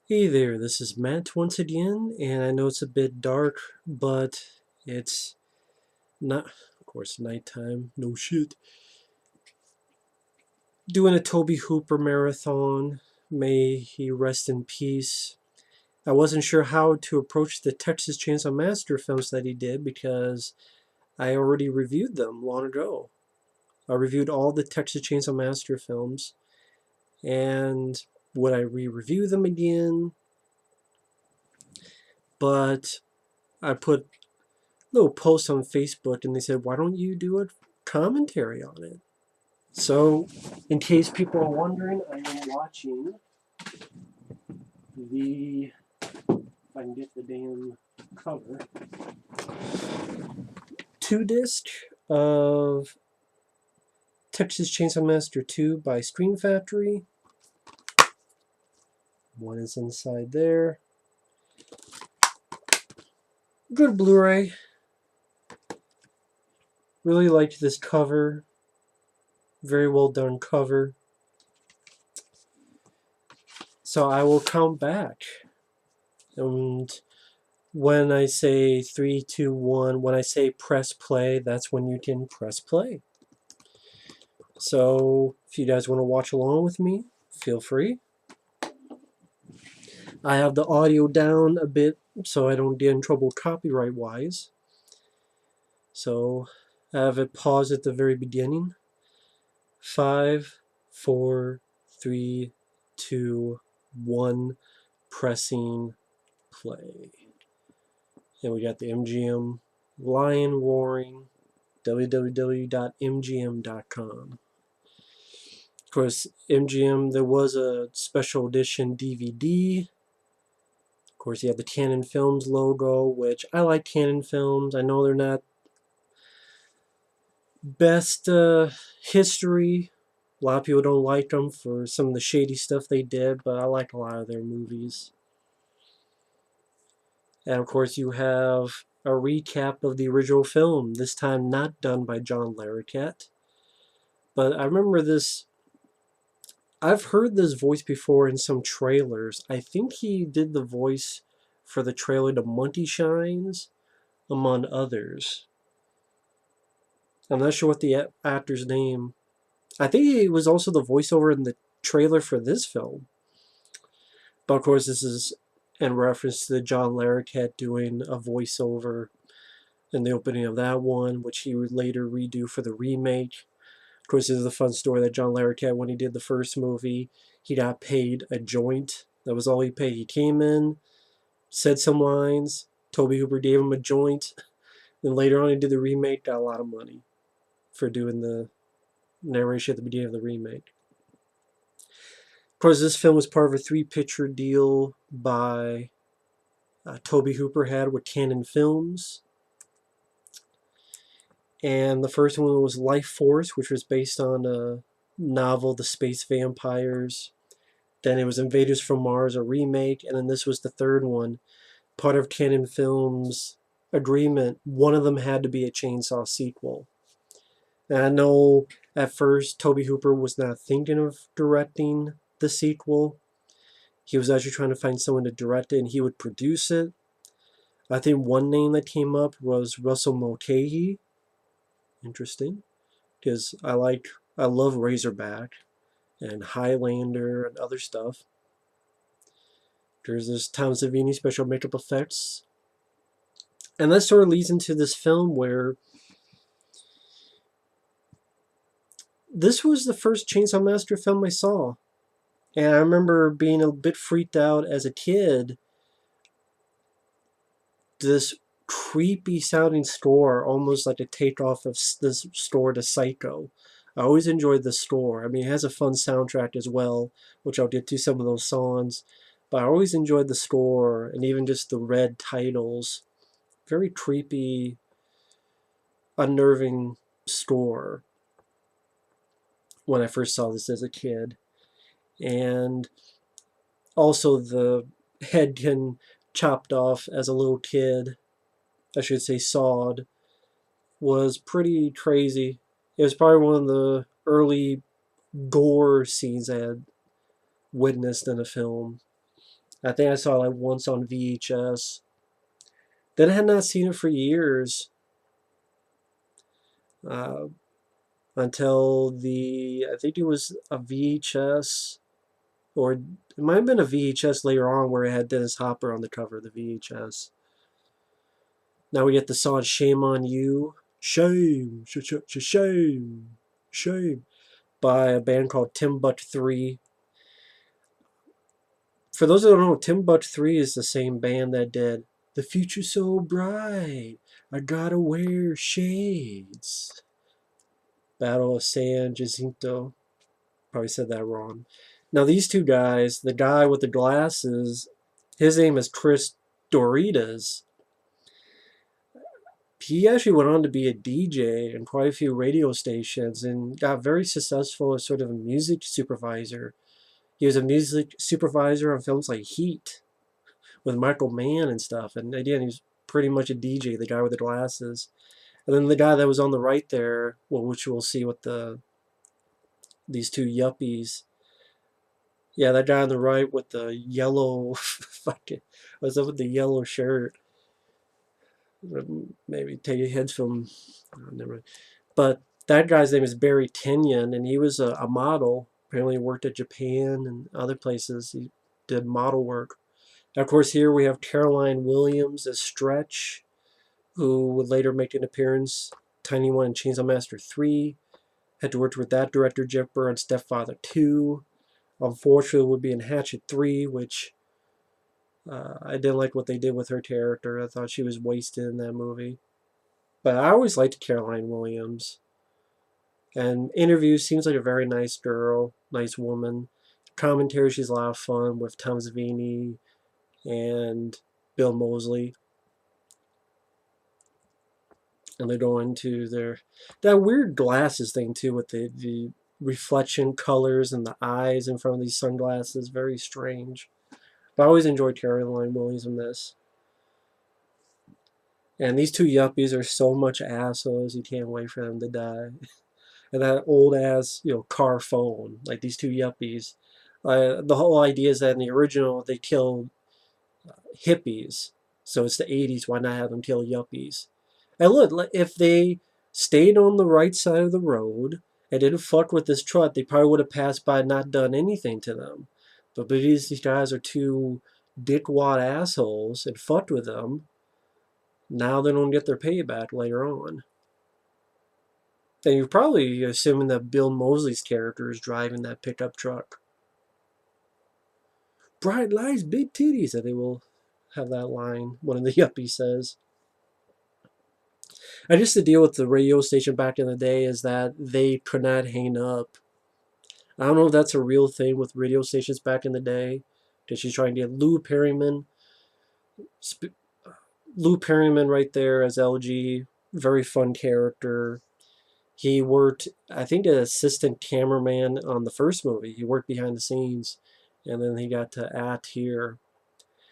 Hey there, this is Matt once again, and I know it's a bit dark, but it's not, of course, nighttime, no shit. Doing a Tobe Hooper marathon, may he rest in peace. I wasn't sure how to approach the Texas Chainsaw Massacre films that he did because I already reviewed them long ago. I reviewed all the Texas Chainsaw Massacre films, and would I re-review them again? But I put little post on Facebook and they said, why don't you do a commentary on it? So, in case people are wondering, I am watching the, if I can get the damn cover, 2 disc of Texas Chainsaw Massacre 2 by Scream Factory. One is inside there. Good Blu-ray. Really liked this cover. Very well done cover. So I will count back. And when I say 3, 2, 1, when I say press play, that's when you can press play. So if you guys want to watch along with me, feel free. I have the audio down a bit so I don't get in trouble copyright wise. So I have it paused at the very beginning. 5, 4, 3, 2, 1, pressing play. And we got the MGM lion roaring, www.mgm.com. Of course, MGM, there was a special edition DVD. Of course, you have the Canon Films logo, which I like Canon Films. I know they're not best history. A lot of people don't like them for some of the shady stuff they did, but I like a lot of their movies. And of course, you have a recap of the original film, this time not done by John Larroquette. But I remember this, I've heard this voice before in some trailers. I think he did the voice for the trailer to Monkey Shines, among others. I'm not sure what the actor's name. I think he was also the voiceover in the trailer for this film. But of course, this is in reference to John Larroquette doing a voiceover in the opening of that one, which he would later redo for the remake. Of course, this is a fun story that John Larroquette, when he did the first movie, he got paid a joint. That was all he paid. He came in, said some lines, Tobe Hooper gave him a joint, then later on he did the remake, got a lot of money for doing the narration at the beginning of the remake. Of course, this film was part of a 3-picture deal by Tobe Hooper had with Canon Films. And the first one was Life Force, which was based on a novel, The Space Vampires. Then it was Invaders from Mars, a remake. And then this was the third one, part of Canon Films' agreement. One of them had to be a Chainsaw sequel. And I know at first Tobe Hooper was not thinking of directing the sequel. He was actually trying to find someone to direct it and he would produce it. I think one name that came up was Russell Mulcahy. Interesting. Because I love Razorback and Highlander and other stuff. There's this Tom Savini special makeup effects. And that sort of leads into this film where this was the first Chainsaw Massacre film I saw. And I remember being a bit freaked out as a kid. This creepy sounding score, almost like a takeoff of this score to Psycho. I always enjoyed the score. I mean, it has a fun soundtrack as well, which I'll get to some of those songs. But I always enjoyed the score and even just the red titles. Very creepy, unnerving score when I first saw this as a kid. And also the head can chopped off as a little kid, I should say sawed, was pretty crazy. It was probably one of the early gore scenes I had witnessed in a film. I think I saw it like once on VHS. Then I had not seen it for years. Uh, until I think it was a VHS, or it might have been a VHS later on where it had Dennis Hopper on the cover of the VHS. Now we get the song Shame on You. Shame, shame, shame, by a band called Timbuk 3. For those that don't know, Timbuk 3 is the same band that did The Future's So Bright, I Gotta Wear Shades. Battle of San Jacinto. Probably said that wrong. Now these two guys, the guy with the glasses, his name is Chris Doritas. He actually went on to be a DJ in quite a few radio stations and got very successful as sort of a music supervisor. He was a music supervisor on films like Heat with Michael Mann and stuff. And again, he was pretty much a DJ, the guy with the glasses. And then the guy that was on the right there, well, which we'll see with these two yuppies. Yeah, that guy on the right with the yellow fucking what's up with the yellow shirt? Maybe take your heads from never mind. But that guy's name is Barry Kenyon, and he was a model. Apparently worked at Japan and other places. He did model work. And of course, here we have Caroline Williams as Stretch, who would later make an appearance, Tiny One in Chainsaw Massacre 3. Had to work with that director, Jeff Burr, on Stepfather 2. Unfortunately, would be in Hatchet 3, which I didn't like what they did with her character. I thought she was wasted in that movie. But I always liked Caroline Williams. And interviews, seems like a very nice girl, nice woman. Commentary, she's a lot of fun with Tom Savini and Bill Moseley. And they go into that weird glasses thing too, with the reflection colors and the eyes in front of these sunglasses. Very strange. But I always enjoyed Caroline Williams in this. And these two yuppies are so much assholes, you can't wait for them to die. And that old ass, car phone, like these two yuppies. The whole idea is that in the original they killed hippies, so it's the 80s. Why not have them kill yuppies? And look, if they stayed on the right side of the road and didn't fuck with this truck, they probably would have passed by and not done anything to them. But because these guys are two dickwad assholes and fucked with them, now they don't get their payback later on. And you're probably assuming that Bill Moseley's character is driving that pickup truck. Bright lights, big titties, that they will have that line, one of the yuppies says. I guess the deal with the radio station back in the day is that they could not hang up. I don't know if that's a real thing with radio stations back in the day, because she's trying to get Lou Perryman. Lou Perryman right there as LG, very fun character. He worked, I think, as assistant cameraman on the first movie. He worked behind the scenes, and then he got to act here.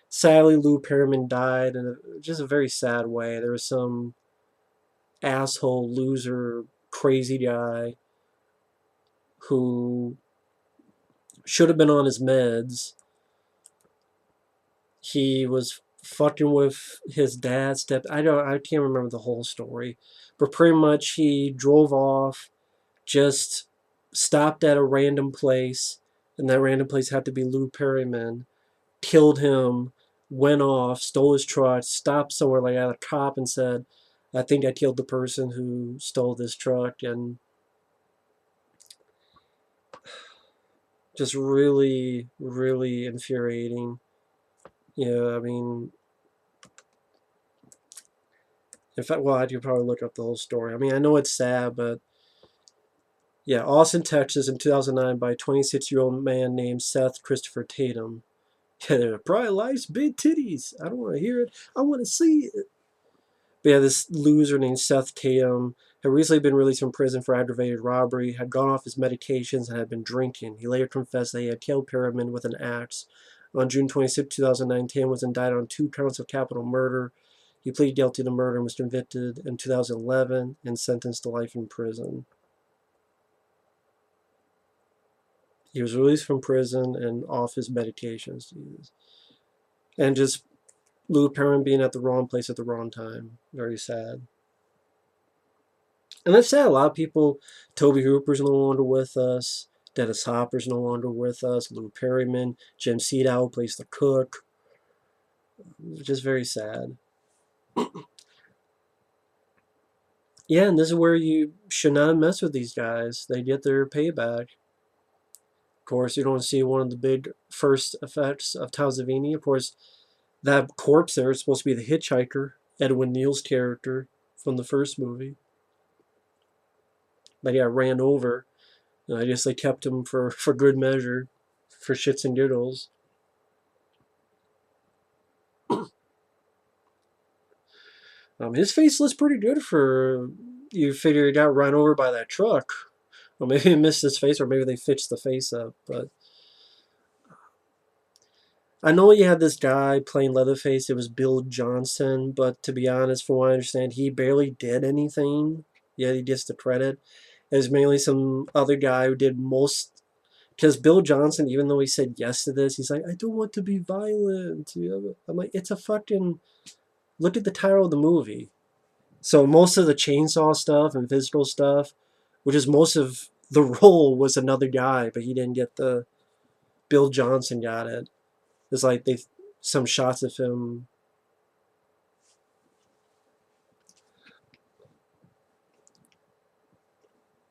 Sadly, Lou Perryman died in just a very sad way. There was some asshole, loser, crazy guy who should have been on his meds. He was fucking with his dad's I can't remember the whole story, but pretty much he drove off, just stopped at a random place, and that random place had to be Lou Perryman, killed him, went off, stole his truck, stopped somewhere like at a cop and said, I think I killed the person who stole this truck. And just really, really infuriating. Yeah, I mean, in fact, well, I could probably look up the whole story. I mean, I know it's sad, but yeah, Austin, Texas in 2009 by a 26-year-old man named Seth Christopher Tatum. Yeah, they're probably likes big titties. I don't want to hear it. I want to see it. But yeah, this loser named Seth Tatum had recently been released from prison for aggravated robbery, had gone off his medications, and had been drinking. He later confessed that he had killed Perryman with an axe. On June 26, 2009, Tatum was indicted on 2 counts of capital murder. He pleaded guilty to murder and was convicted in 2011 and sentenced to life in prison. He was released from prison and off his medications. Jesus. And just Lou Perrin being at the wrong place at the wrong time. Very sad. And that's sad. A lot of people, Tobe Hooper's no longer with us. Dennis Hopper's no longer with us. Lou Perryman, Jim Siedow plays the cook. Just very sad. Yeah, and this is where you should not mess with these guys. They get their payback. Of course, you don't see one of the big first effects of Tom Savini. Of course, that corpse there is supposed to be the hitchhiker, Edwin Neal's character from the first movie. But yeah, ran over. I guess they kept him for good measure, for shits and giggles. His face looks pretty good for you figure he got run over by that truck. Well, maybe he missed his face, or maybe they fixed the face up. But I know you had this guy playing Leatherface. It was Bill Johnson, but to be honest, from what I understand, he barely did anything. Yeah, he gets the credit. It was mainly some other guy who did most. Because Bill Johnson, even though he said yes to this, he's like, I don't want to be violent. I'm like, it's a fucking. Look at the title of the movie. So most of the chainsaw stuff and physical stuff, which is most of the role, was another guy, but he didn't get the. Bill Johnson got it. It's like they some shots of him.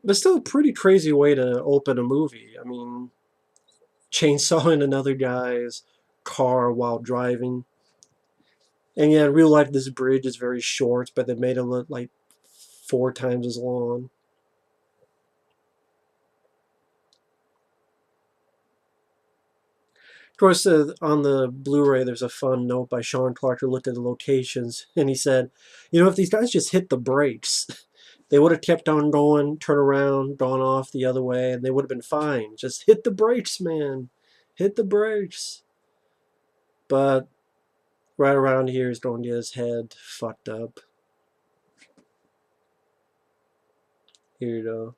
But still a pretty crazy way to open a movie. I mean, chainsawing another guy's car while driving. And yeah, in real life, this bridge is very short, but they made it look like 4 times as long. Of course, on the Blu-ray, there's a fun note by Sean Clark who looked at the locations, and he said, if these guys just hit the brakes, they would have kept on going, turned around, gone off the other way, and they would have been fine. Just hit the brakes, man. Hit the brakes. But right around here, he's going to get his head fucked up. Here you go.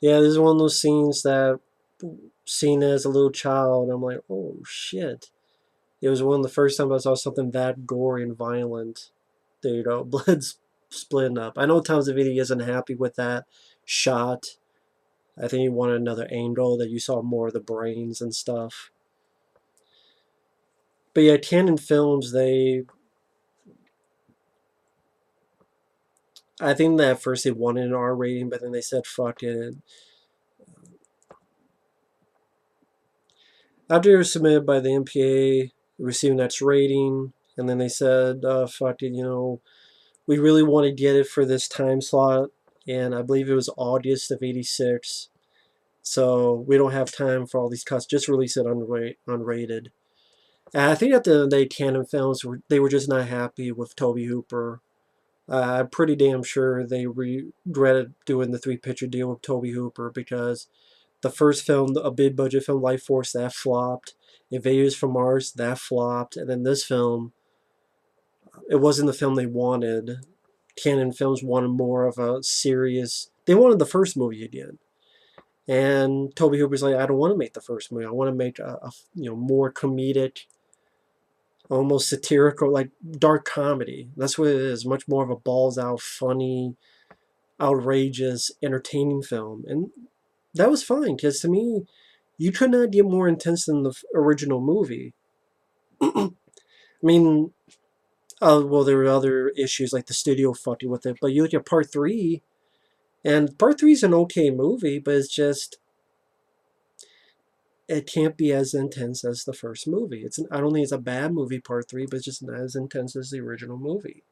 Yeah, this is one of those scenes that, seen as a little child, I'm like, oh shit. It was one of the first times I saw something that gory and violent. There you go, blood's splitting up. I know Tom Savini isn't happy with that shot. I think he wanted another angle that you saw more of the brains and stuff. But yeah, Canon Films, I think that at first they wanted an R rating, but then they said fuck it. After it was submitted by the MPA, receiving its rating, and then they said, fuck it, we really want to get it for this time slot, and I believe it was August of '86. So we don't have time for all these cuts. Just release it unrated. And I think at the end of the day, Canon Films, they were just not happy with Tobe Hooper. I'm pretty damn sure they regretted doing the 3-picture deal with Tobe Hooper because the first film, a big budget film, Life Force, that flopped. Invaders from Mars, that flopped. And then this film, it wasn't the film they wanted. Canon Films wanted more of a serious. They wanted the first movie again. And Tobe Hooper's like, I don't want to make the first movie. I want to make a more comedic, almost satirical, like dark comedy. That's what it is. Much more of a balls out, funny, outrageous, entertaining film. And that was fine because to me, you could not get more intense than the original movie. I mean, well, there were other issues like the studio fucking with it, but you look at Part 3, and Part 3 is an okay movie, but it's just it can't be as intense as the first movie. I don't think it's a bad movie, Part 3, but it's just not as intense as the original movie.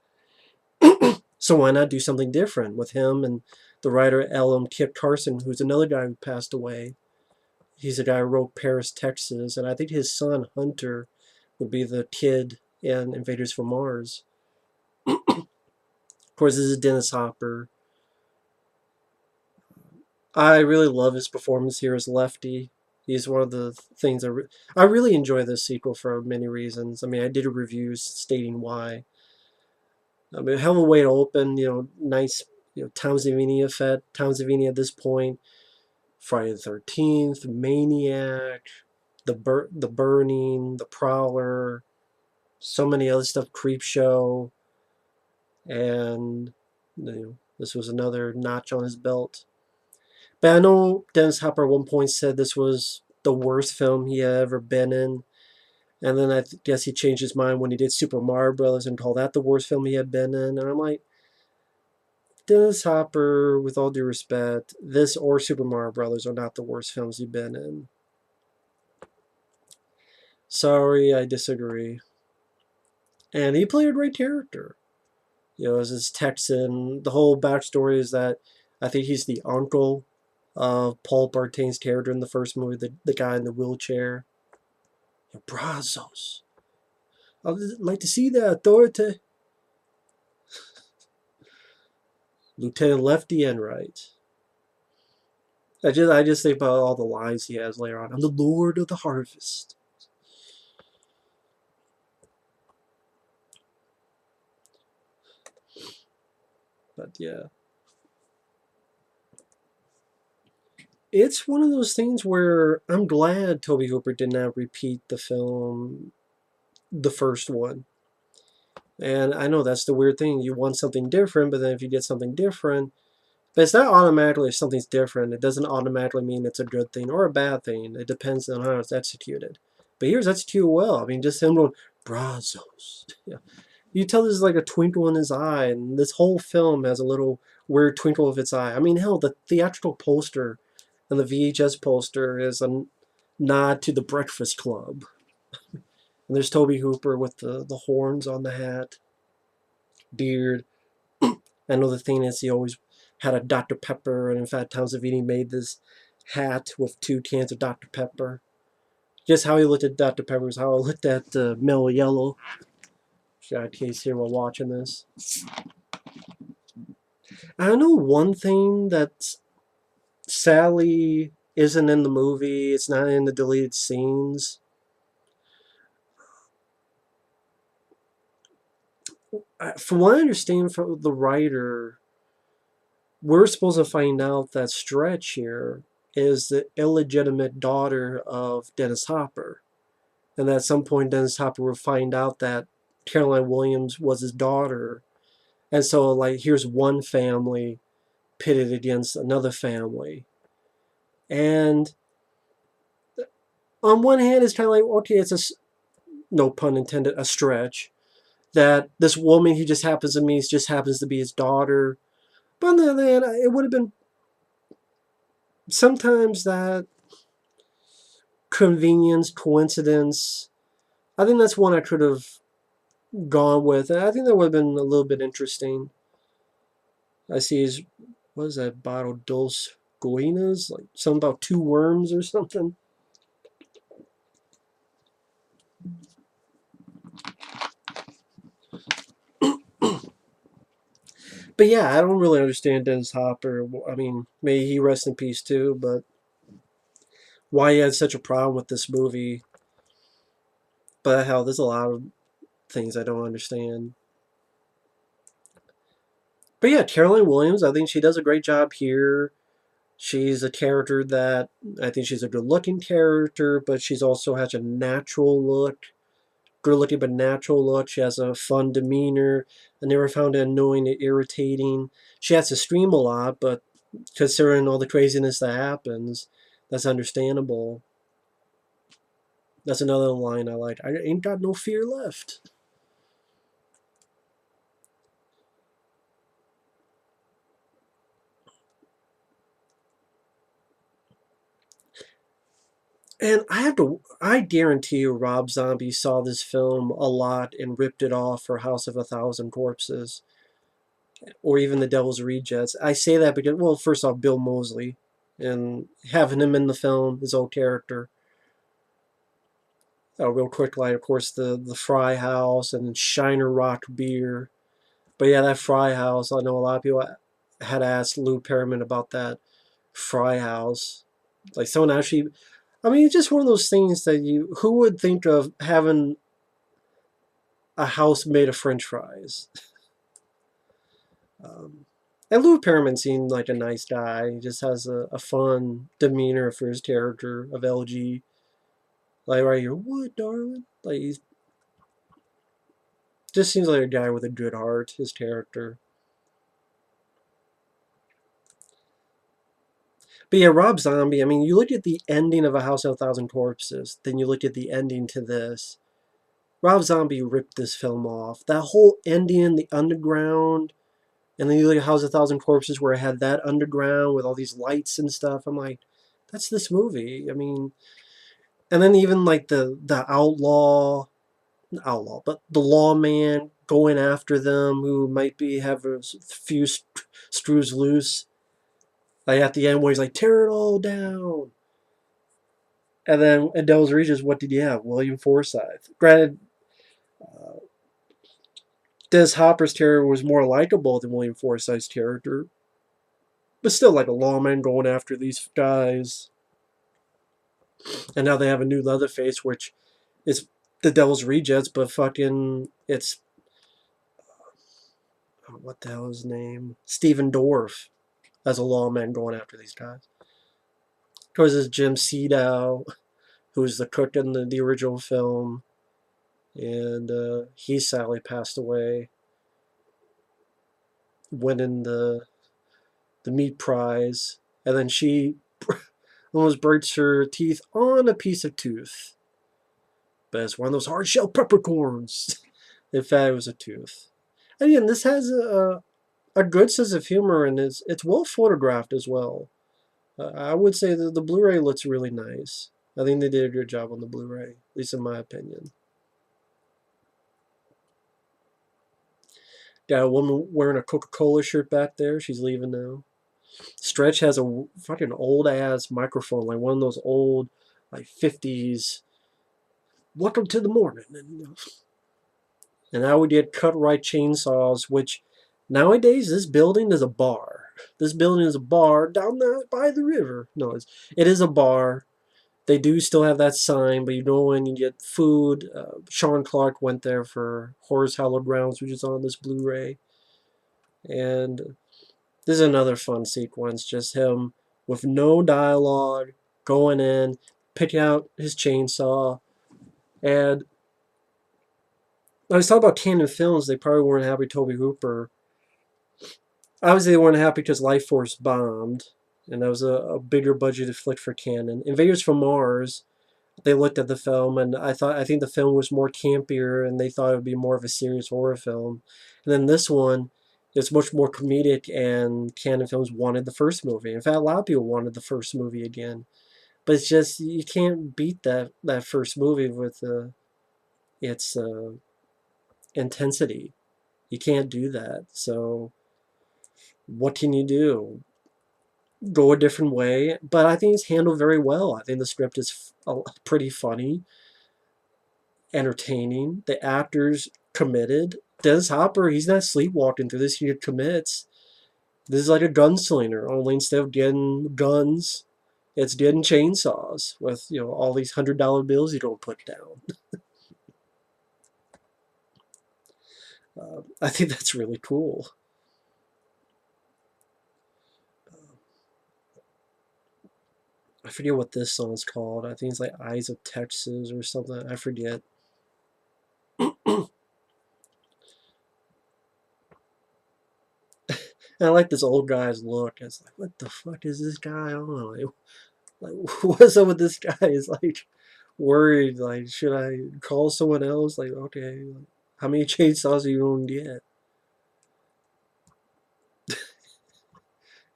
So why not do something different with him and the writer L.M. Kip Carson, who's another guy who passed away. He's a guy who wrote Paris, Texas, and I think his son, Hunter, would be the kid in Invaders from Mars. Of course, this is Dennis Hopper. I really love his performance here as Lefty. He's one of the things I really enjoy this sequel for many reasons. I mean, I did reviews stating why. I mean, hell of a way to open, nice, Tom Savini effect. Tom Savini at this point, Friday the 13th, Maniac, the Burning, The Prowler, so many other stuff, Creep Show, and this was another notch on his belt. But I know Dennis Hopper at one point said this was the worst film he had ever been in. And then I guess he changed his mind when he did Super Mario Brothers and called that the worst film he had been in. And I'm like, Dennis Hopper, with all due respect, this or Super Mario Brothers are not the worst films you've been in. Sorry, I disagree. And he played a great character. As this Texan, the whole backstory is that I think he's the uncle of Paul Bartain's character in the first movie, the guy in the wheelchair. Brazos. I'd like to see the authority. Lieutenant Lefty and Right. I just think about all the lines he has later on. I'm the Lord of the Harvest. But yeah. It's one of those things where I'm glad Tobe Hooper did not repeat the film, the first one. And I know that's the weird thing. You want something different, but then if you get something different, but it's not automatically if something's different. It doesn't automatically mean it's a good thing or a bad thing. It depends on how it's executed. But here's executed well. I mean, just him going, Brazos. Yeah. You tell there's like a twinkle in his eye, and this whole film has a little weird twinkle of its eye. I mean, hell, the theatrical poster and the VHS poster is a nod to the Breakfast Club. And there's Tobe Hooper with the horns on the hat, beard. I know the thing is he always had a Dr. Pepper, and in fact, Tom Savini made this hat with 2 cans of Dr. Pepper. Just how he looked at Dr. Pepper is how I looked at Mellow Yellow. Got a case here while watching this. I know one thing that sadly isn't in the movie. It's not in the deleted scenes. From what I understand from the writer, we're supposed to find out that Stretch here is the illegitimate daughter of Dennis Hopper. And at some point, Dennis Hopper will find out that Caroline Williams was his daughter. And so, like, here's one family pitted against another family. And on one hand, it's kind of like, okay, it's a, no pun intended, a stretch. That this woman he just happens to meet just happens to be his daughter. But on the other hand, it would have been sometimes that convenience, coincidence. I think that's one I could have gone with. And I think that would have been a little bit interesting. I see his, what is that, bottle dos goinas? Like something about 2 worms or something. But yeah, I don't really understand Dennis Hopper. I mean, may he rest in peace too, but why he had such a problem with this movie. But hell, there's a lot of things I don't understand. But yeah, Caroline Williams, I think she does a great job here. She's a character that I think she's a good looking character, but she's also has a natural look. Good looking but natural look. She has a fun demeanor. I never found it annoying or irritating. She has to scream a lot, but considering all the craziness that happens, that's understandable. That's another line I like. I ain't got no fear left. And I guarantee you Rob Zombie saw this film a lot and ripped it off for House of a Thousand Corpses or even The Devil's Rejects. I say that because, well, first off, Bill Moseley and having him in the film, his old character. Real quick line, of course, the Fry House and Shiner Rock Beer. But yeah, that Fry House, I know a lot of people had asked Lou Pearlman about that Fry House. Like someone actually, I mean, it's just one of those things that who would think of having a house made of French fries? Um, and Lou Pearlman seemed like a nice guy. He just has a fun demeanor for his character of LG. Like right here, what, darling? Like he's just seems like a guy with a good heart. His character. But yeah, Rob Zombie. I mean, you look at the ending of A House of a Thousand Corpses, then you look at the ending to this. Rob Zombie ripped this film off. That whole ending, the underground, and then you look at House of a Thousand Corpses where it had that underground with all these lights and stuff. I'm like, that's this movie. I mean, and then even like the outlaw, but the lawman going after them who might be have a few screws loose. Like at the end where he's like, tear it all down. And then in Devil's Rejects, what did you have? William Forsythe. Granted, uh, Dennis Hopper's character was more likable than William Forsythe's character, but still like a lawman going after these guys. And now they have a new Leatherface, which is the Devil's Rejects, but fucking it's what the hell is his name? Stephen Dorff as a lawman going after these guys. Of course, there's Jim Siedow, who's the cook in the original film, and he sadly passed away, winning the meat prize, and then she almost breaks her teeth on a piece of tooth. But it's one of those hard shell peppercorns. In fact, it was a tooth. And again, this has a good sense of humor, and it's well photographed as well. I would say that the Blu-ray looks really nice. I think they did a good job on the Blu-ray, at least in my opinion. Got a woman wearing a Coca-Cola shirt back there. She's leaving now. Stretch has a fucking old ass microphone, like one of those old, like 50s. Welcome to the morning. And now we get cut right chainsaws, which nowadays this building is a bar. This building is a bar down there by the river. No, it is a bar. They do still have that sign, but you know when you get food. Sean Clark went there for Horror's Hallowed Grounds, which is on this Blu-ray. And this is another fun sequence, just him with no dialogue, going in, picking out his chainsaw. And I was talking about Canon Films, they probably weren't happy with Tobe Hooper. Obviously, they weren't happy because Life Force bombed, and that was a bigger budgeted flick for Canon. Invaders from Mars, they looked at the film, and I think the film was more campier, and they thought it would be more of a serious horror film. And then this one is much more comedic, and Canon Films wanted the first movie. In fact, a lot of people wanted the first movie again, but it's just you can't beat that first movie with its intensity. You can't do that. So what can you do? Go a different way, but I think it's handled very well. I think the script is pretty funny, entertaining. The actors committed. Dennis Hopper, he's not sleepwalking through this. He commits. This is like a gunslinger, only instead of getting guns, it's getting chainsaws with all these $100 bills you don't put down. I think that's really cool. I forget what this song's called. I think it's like Eyes of Texas or something. I forget. And I like this old guy's look. It's like, what the fuck is this guy on? Like what's up with this guy? Is like worried. Like, should I call someone else? Like, okay, how many chainsaws are you gonna get?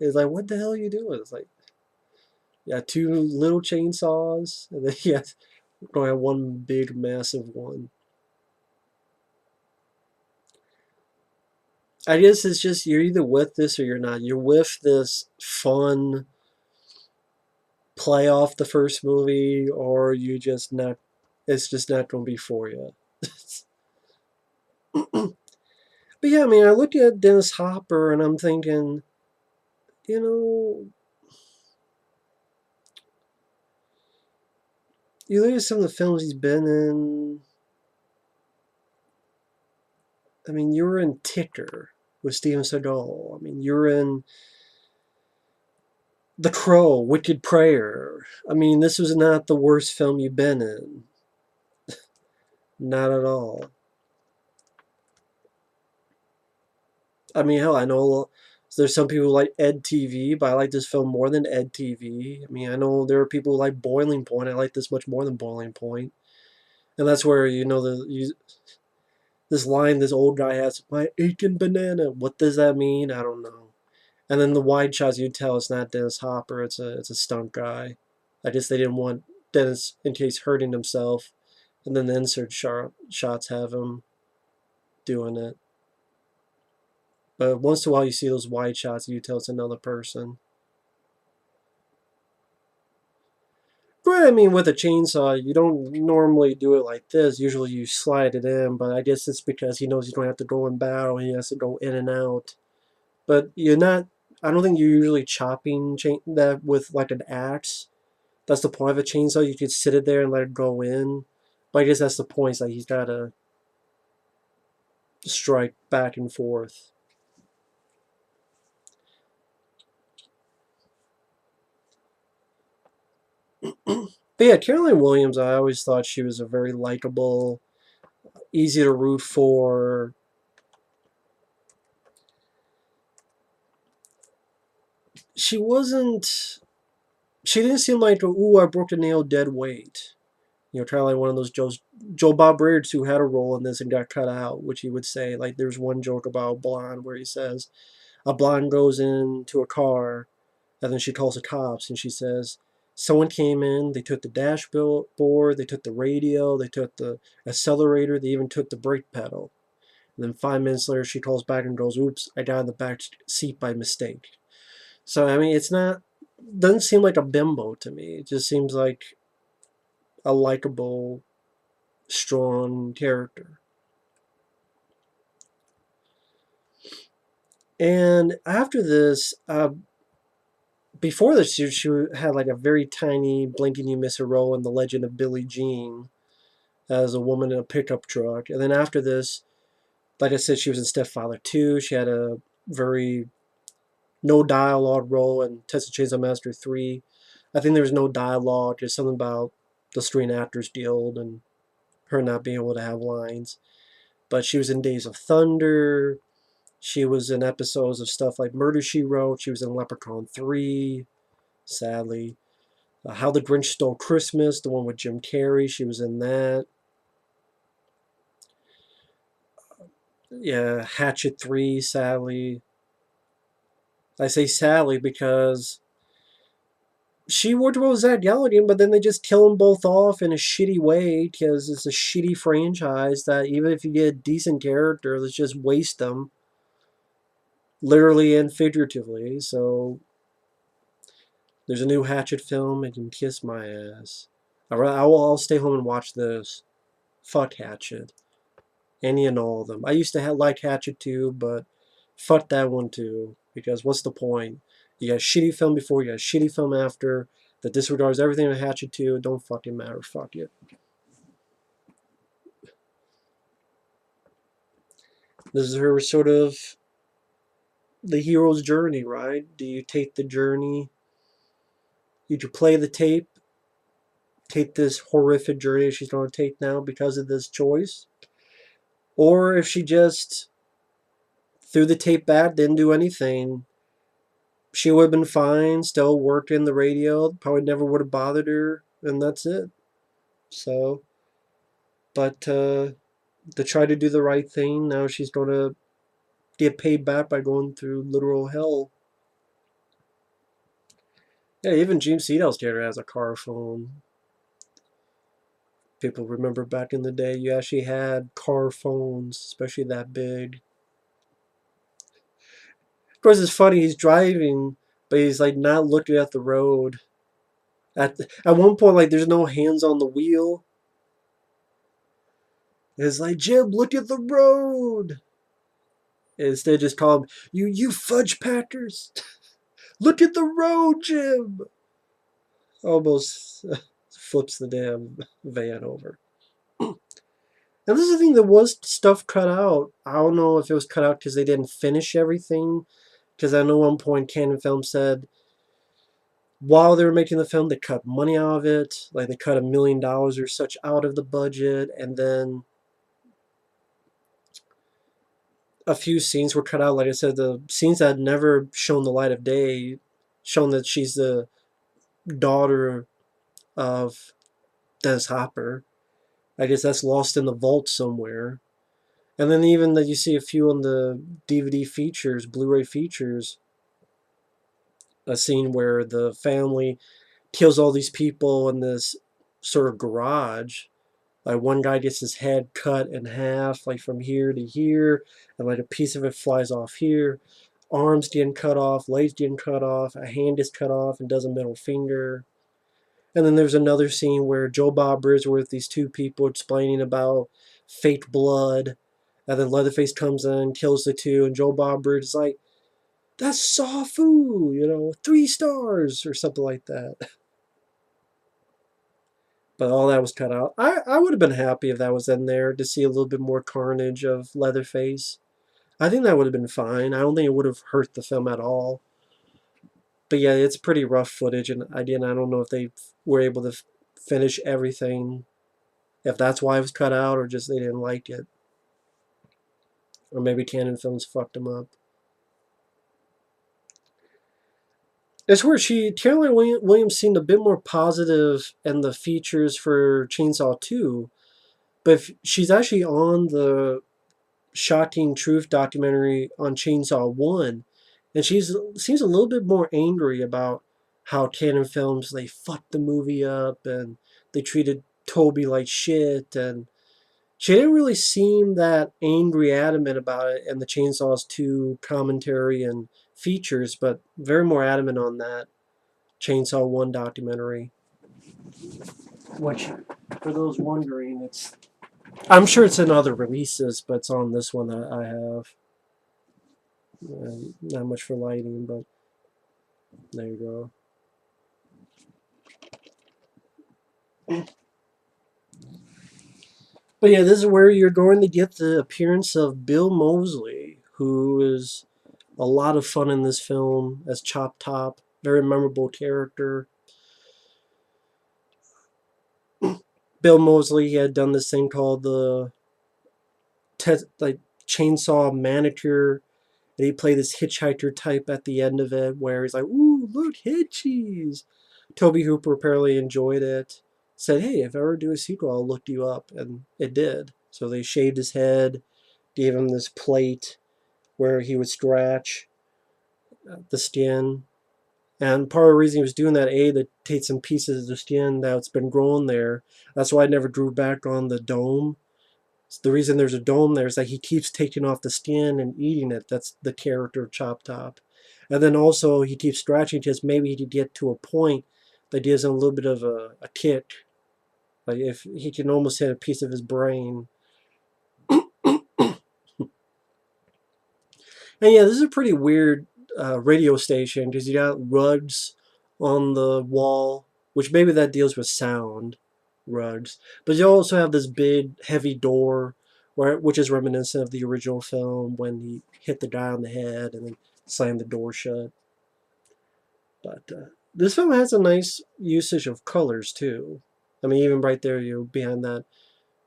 It's like, what the hell are you doing? It's like, yeah, two little chainsaws, and then yeah, gonna have one big massive one. I guess it's just you're either with this or you're not. You're with this fun play off the first movie, or you just not. It's just not gonna be for you. But yeah, I mean, I look at Dennis Hopper and I'm thinking, you know, you look at some of the films he's been in. I mean, you were in Ticker with Steven Seagal. I mean, you were in The Crow, Wicked Prayer. I mean, this was not the worst film you've been in. Not at all. I mean, hell, I know there's some people who like Ed TV, but I like this film more than Ed TV. I mean, I know there are people who like Boiling Point. I like this much more than Boiling Point. And that's where, this line this old guy has, my aching banana. What does that mean? I don't know. And then the wide shots, you tell it's not Dennis Hopper. It's a stunt guy. I guess they didn't want Dennis in case hurting himself, and then the insert shots have him doing it. But once in a while, you see those wide shots, you tell it's another person. But I mean, with a chainsaw, you don't normally do it like this. Usually, you slide it in. But I guess it's because he knows you don't have to go in battle. He has to go in and out. But you're not. I don't think you're usually chopping that with like an axe. That's the point of a chainsaw. You could sit it there and let it go in. But I guess that's the point. Is that he's got to strike back and forth. But yeah, Caroline Williams, I always thought she was a very likable, easy to root for. She wasn't. She didn't seem like, ooh, I broke a nail, dead weight. Kind of like one of those Joe Bob Briggs who had a role in this and got cut out, which he would say, like, there's one joke about Blonde where he says, a blonde goes into a car and then she calls the cops and she says, someone came in, they took the dashboard, they took the radio, they took the accelerator, they even took the brake pedal. And then 5 minutes later, she calls back and goes, oops, I got in the back seat by mistake. So, I mean, doesn't seem like a bimbo to me. It just seems like a likable, strong character. And after this, before this, she had like a very tiny blink and you miss a role in The Legend of Billie Jean as a woman in a pickup truck. And then after this, like I said, she was in Stepfather 2. She had a very no dialogue role in Texas Chainsaw Massacre 3. I think there was no dialogue, just something about the Screen Actors Guild and her not being able to have lines. But she was in Days of Thunder. She was in episodes of stuff like Murder, She Wrote. She was in Leprechaun 3, sadly. How the Grinch Stole Christmas, the one with Jim Carrey. She was in that. Yeah, Hatchet 3, sadly. I say sadly because she worked well with Zach Galligan, but then they just kill them both off in a shitty way because it's a shitty franchise that even if you get a decent character, let's just waste them, literally and figuratively. So there's a new Hatchet film. It can kiss my ass. I'll stay home and watch this. Fuck Hatchet. Any and all of them. I used to like Hatchet too, but fuck that one too. Because what's the point? You got a shitty film before, you got a shitty film after that disregards everything in Hatchet 2. It don't fucking matter. Fuck it. This is her sort of the hero's journey, right? Do you take the journey? Did you play the tape? Take this horrific journey she's going to take now because of this choice? Or if she just threw the tape back, didn't do anything, she would have been fine, still worked in the radio, probably never would have bothered her, and that's it. So, but to try to do the right thing, now she's going to get paid back by going through literal hell. Yeah, even Jim Siedow's character has a car phone. People remember back in the day, you actually had car phones, especially that big. Of course, it's funny, he's driving, but he's like not looking at the road. At one point, like there's no hands on the wheel. It's like, Jim, look at the road. Instead, just call him, you fudge packers. Look at the road, Jim. Almost flips the damn van over. And this is the thing, there was stuff cut out. I don't know if it was cut out because they didn't finish everything. Because I know at one point Canon Film said while they were making the film, they cut money out of it. Like they cut $1 million or such out of the budget, and then a few scenes were cut out. Like I said, the scenes that had never shown the light of day, shown that she's the daughter of Dennis Hopper. I guess that's lost in the vault somewhere. And then even that you see a few on the DVD features, Blu-ray features, a scene where the family kills all these people in this sort of garage. Like one guy gets his head cut in half, like from here to here, and like a piece of it flies off here. Arms getting cut off, legs getting cut off, a hand is cut off and does a middle finger. And then there's another scene where Joe Bob is with these two people explaining about fake blood. And then Leatherface comes in, kills the two, and Joe Bob is like, that's Saw food, 3 stars or something like that. But all that was cut out. I would have been happy if that was in there to see a little bit more carnage of Leatherface. I think that would have been fine. I don't think it would have hurt the film at all. But yeah, it's pretty rough footage, and again, I don't know if they were able to finish everything, if that's why it was cut out, or just they didn't like it, or maybe Canon Films fucked them up. It's where Caroline Williams seemed a bit more positive in the features for Chainsaw 2, but if she's actually on the Shocking Truth documentary on Chainsaw 1, and she seems a little bit more angry about how Canon Films, they fucked the movie up and they treated Toby like shit, and she didn't really seem that angry adamant about it in the Chainsaws 2 commentary and features, but very more adamant on that Chainsaw 1 documentary. Which, for those wondering, I'm sure it's in other releases, but it's on this one that I have. Not much for lighting, but there you go. But yeah, this is where you're going to get the appearance of Bill Moseley, who is a lot of fun in this film as Chop Top. Very memorable character. Bill Moseley, he had done this thing called the like Chainsaw Massacre. And he played this hitchhiker type at the end of it, where he's like, "Ooh, look, hitchies." Tobe Hooper apparently enjoyed it. Said, "Hey, if I ever do a sequel, I'll look you up," and it did. So they shaved his head, gave him this plate where he would scratch the skin. And part of the reason he was doing that, to take some pieces of the skin that's been grown there. That's why I never drew back on the dome. The reason there's a dome there is that he keeps taking off the skin and eating it. That's the character of Chop Top. And then also he keeps scratching because maybe he could get to a point that gives him a little bit of a kick. Like if he can almost hit a piece of his brain. And yeah, this is a pretty weird radio station because you got rugs on the wall, which maybe that deals with sound, rugs. But you also have this big, heavy door, which is reminiscent of the original film when he hit the guy on the head and then slammed the door shut. But this film has a nice usage of colors too. I mean, even right there, you behind that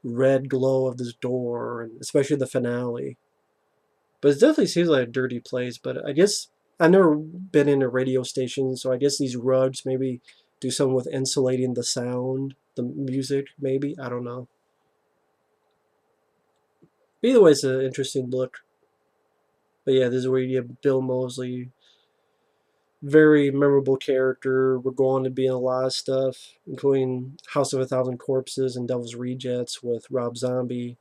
red glow of this door, and especially the finale. But it definitely seems like a dirty place. But I guess I've never been in a radio station, so I guess these rugs maybe do something with insulating the sound, the music, maybe. I don't know. Either way, it's an interesting look. But yeah, this is where you have Bill Moseley. Very memorable character. We're going to be in a lot of stuff, including House of a Thousand Corpses and Devil's Rejects with Rob Zombie.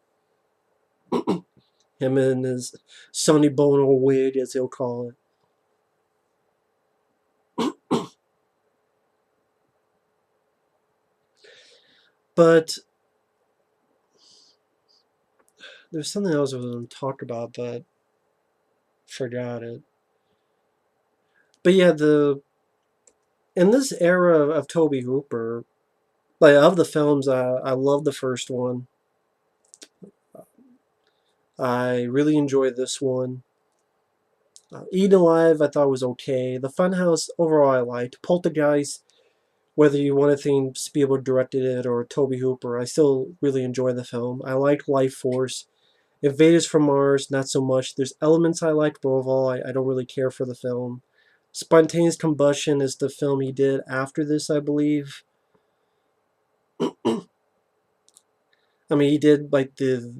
Him and his Sonny Bono wig, as he'll call it. But there's something else I was going to talk about, but forgot it. But yeah, in this era of Tobe Hooper, like of the films, I love the first one. I really enjoyed this one. Eaten Alive, I thought was okay. The Funhouse, overall, I liked. Poltergeist, whether you want to think Spielberg directed it or Tobe Hooper, I still really enjoy the film. I like Life Force. Invaders from Mars, not so much. There's elements I like, but overall, I don't really care for the film. Spontaneous Combustion is the film he did after this, I believe. I mean, he did like the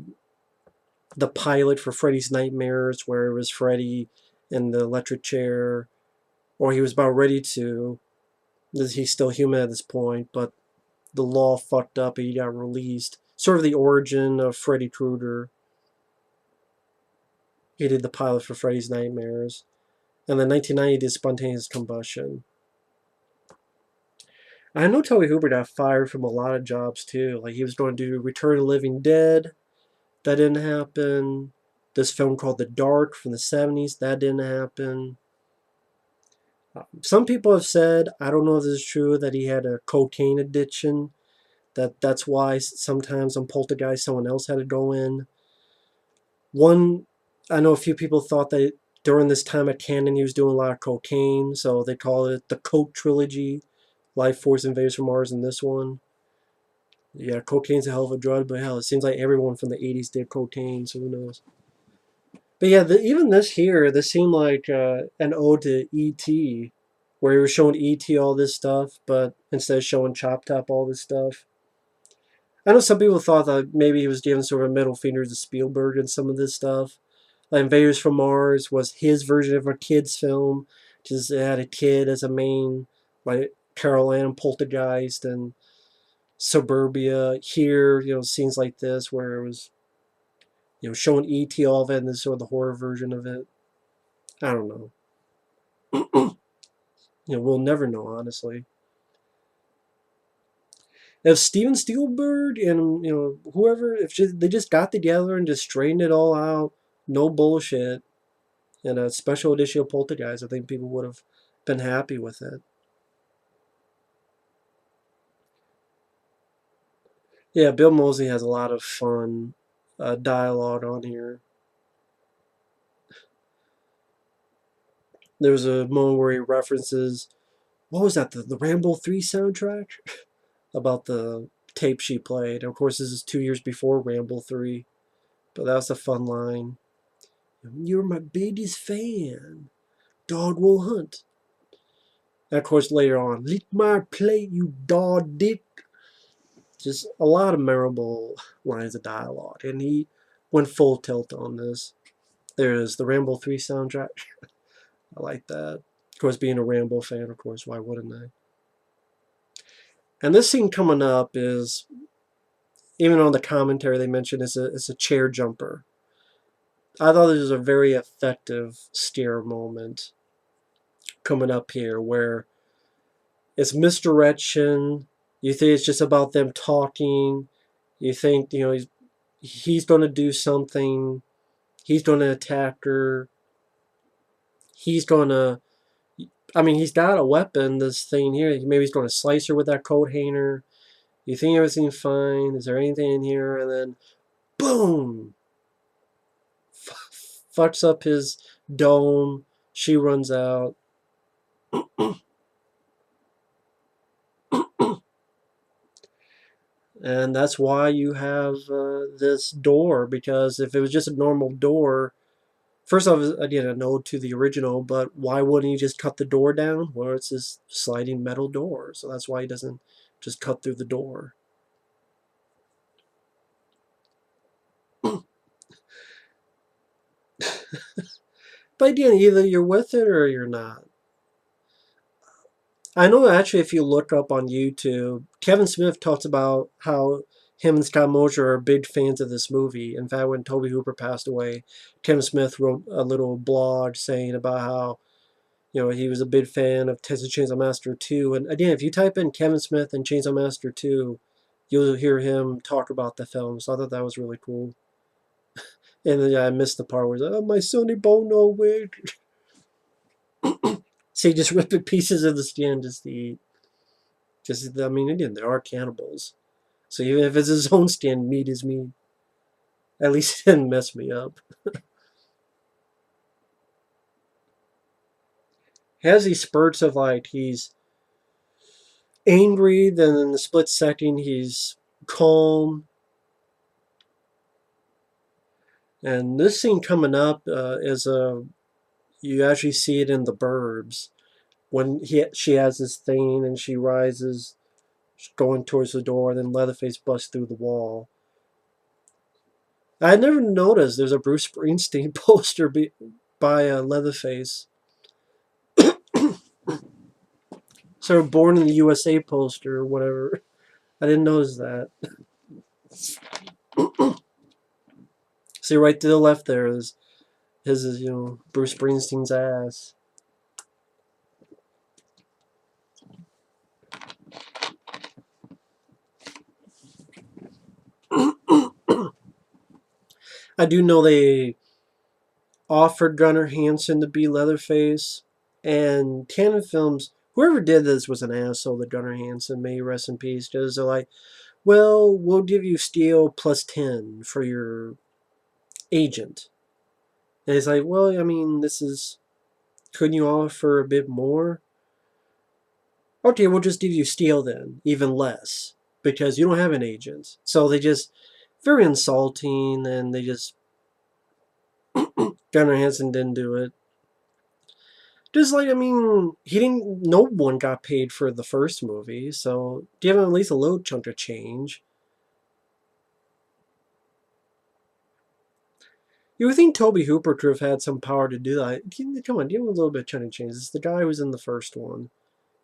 pilot for Freddy's Nightmares, where it was Freddy in the electric chair, or he was about ready to. He's still human at this point, but the law fucked up and he got released. Sort of the origin of Freddy Krueger. He did the pilot for Freddy's Nightmares. And then 1990 he did Spontaneous Combustion. I know Tobe Hooper got fired from a lot of jobs too. Like he was going to do Return of the Living Dead. That didn't happen. This film called The Dark from the 70s. That didn't happen. Some people have said, I don't know if this is true, that he had a cocaine addiction. That's why sometimes on Poltergeist someone else had to go in. One, I know a few people thought that during this time at Canon he was doing a lot of cocaine, so they call it the Coke trilogy. Life Force, Invaders from Mars, and this one. Yeah, cocaine's a hell of a drug, but hell, it seems like everyone from the 80s did cocaine, so who knows. But yeah, even this here, this seemed like an ode to E.T., where he was showing E.T. all this stuff, but instead of showing Chop Top all this stuff. I know some people thought that maybe he was giving sort of a middle finger to Spielberg and some of this stuff. Like Invaders from Mars was his version of a kid's film, just it had a kid as a main, like Carol Ann Poltergeist and Suburbia. Here, scenes like this where it was, showing E.T. all of it and this sort of the horror version of it. I don't know. We'll never know, honestly. If Steven Spielberg and whoever, if they just got together and just straightened it all out, no bullshit, and a special edition of Poltergeist, I think people would have been happy with it. Yeah, Bill Moseley has a lot of fun dialogue on here. There's a moment where he references, what was that, the Rambo 3 soundtrack? About the tape she played. And of course, this is 2 years before Rambo 3, but that was a fun line. You're my biggest fan. Dog will hunt. And of course, later on, lick my plate, you dog dick. Just a lot of memorable lines of dialogue. And he went full tilt on this. There it is, the Rambo 3 soundtrack. I like that. Of course, being a Rambo fan, of course, why wouldn't I? And this scene coming up is, even on the commentary they mentioned, it's a chair jumper. I thought this was a very effective scare moment coming up here where it's misdirection. You think it's just about them talking. You think, he's going to do something. He's going to attack her. He's going to, I mean, he's got a weapon, this thing here. Maybe he's going to slice her with that coat hanger. You think everything's fine. Is there anything in here? And then, boom! Fucks up his dome. She runs out. And that's why you have this door, because if it was just a normal door, first off, again, a node to the original, but why wouldn't he just cut the door down? Well, it's this sliding metal door, so that's why he doesn't just cut through the door. But again, either you're with it or you're not. I know actually if you look up on YouTube, Kevin Smith talks about how him and Scott Mosier are big fans of this movie. In fact, when Tobe Hooper passed away, Kevin Smith wrote a little blog saying about how, he was a big fan of Texas Chainsaw Massacre 2. And again, if you type in Kevin Smith and Chainsaw Massacre 2, you'll hear him talk about the film. So I thought that was really cool. And then I missed the part where he's like, oh, my Sonny Bono wig. So he just ripping pieces of the skin just to eat. I mean, again, there are cannibals. So even if it's his own skin, meat is meat. At least it didn't mess me up. He has these spurts of like he's angry, then in the split second he's calm. And this scene coming up is a you actually see it in the Burbs when she has this thing and she rises, going towards the door, and then Leatherface busts through the wall. I had never noticed there's a Bruce Springsteen poster by Leatherface. So Born in the USA poster or whatever. I didn't notice that. See right to the left there is his Bruce Springsteen's ass. I do know they offered Gunnar Hansen to be Leatherface, and Canon Films, whoever did this was an asshole. The Gunnar Hansen, may he rest in peace. Because they're like, well, we'll give you steel plus 10 for your agent. And it's like, well, I mean, this is. Couldn't you offer a bit more? Okay, we'll just give you steel then, even less, because you don't have an agent. So they just very insulting, and they just Gunnar Hansen didn't do it. Just like, I mean, he didn't. No one got paid for the first movie, so give him at least a little chunk of change. You would think Tobe Hooper could have had some power to do that. Come on, give him a little bit of chunk of change. It's the guy who was in the first one.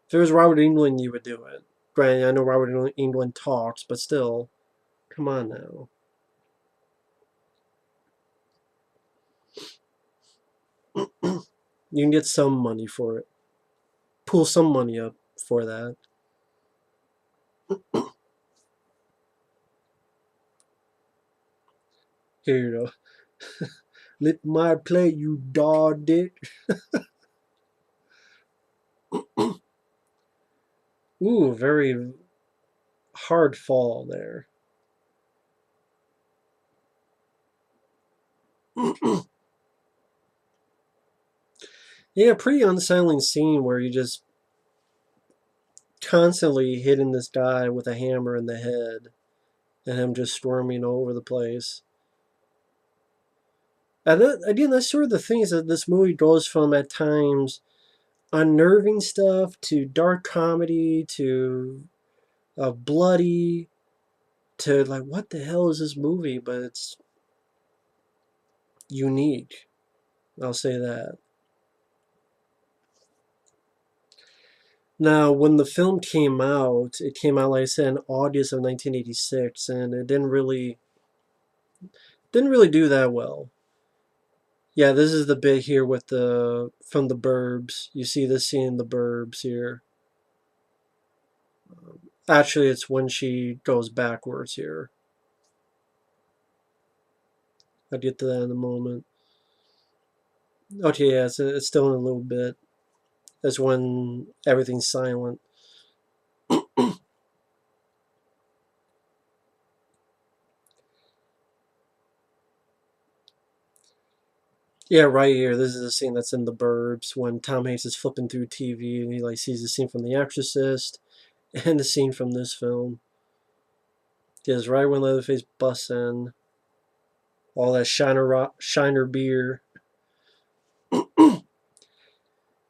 If it was Robert Englund, you would do it. Granted, I know Robert Englund talks, but still, come on now. You can get some money for it. Pull some money up for that. Here you go. Let my play, you dog dick. Ooh, very hard fall there. Yeah, pretty unsettling scene where you just constantly hitting this guy with a hammer in the head and him just squirming all over the place. And that, again, that's sort of the thing is that this movie goes from at times unnerving stuff to dark comedy to bloody to like, what the hell is this movie? But it's unique. I'll say that. Now, when the film it came out, like I said, in August of 1986, and it didn't really do that well. Yeah, this is the bit here with the from the Burbs. You see this scene in the Burbs here. Actually, it's when she goes backwards here. I'll get to that in a moment. Okay, yeah, it's still in a little bit. That's when everything's silent. Yeah, right here. This is the scene that's in the Burbs when Tom Hanks is flipping through TV and he like sees the scene from The Exorcist and the scene from this film. Because right when Leatherface busts in, all that Shiner beer,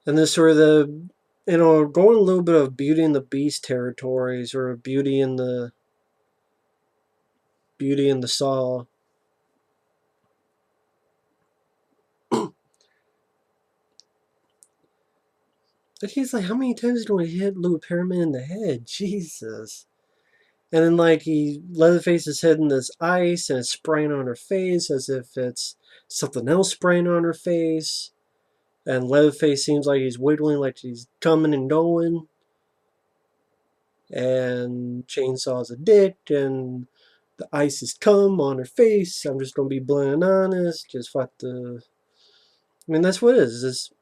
and this sort of going a little bit of Beauty and the Beast territories or Beauty and the Saw. But he's like, how many times do I hit Lou Pearlman in the head? Jesus. And then like Leatherface is hitting this ice and it's spraying on her face as if it's something else spraying on her face. And Leatherface seems like he's wiggling like he's coming and going. And Chainsaw's a dick and the ice is cum on her face. I'm just gonna be blunt and honest. Just fuck the. I mean, that's what it is. Just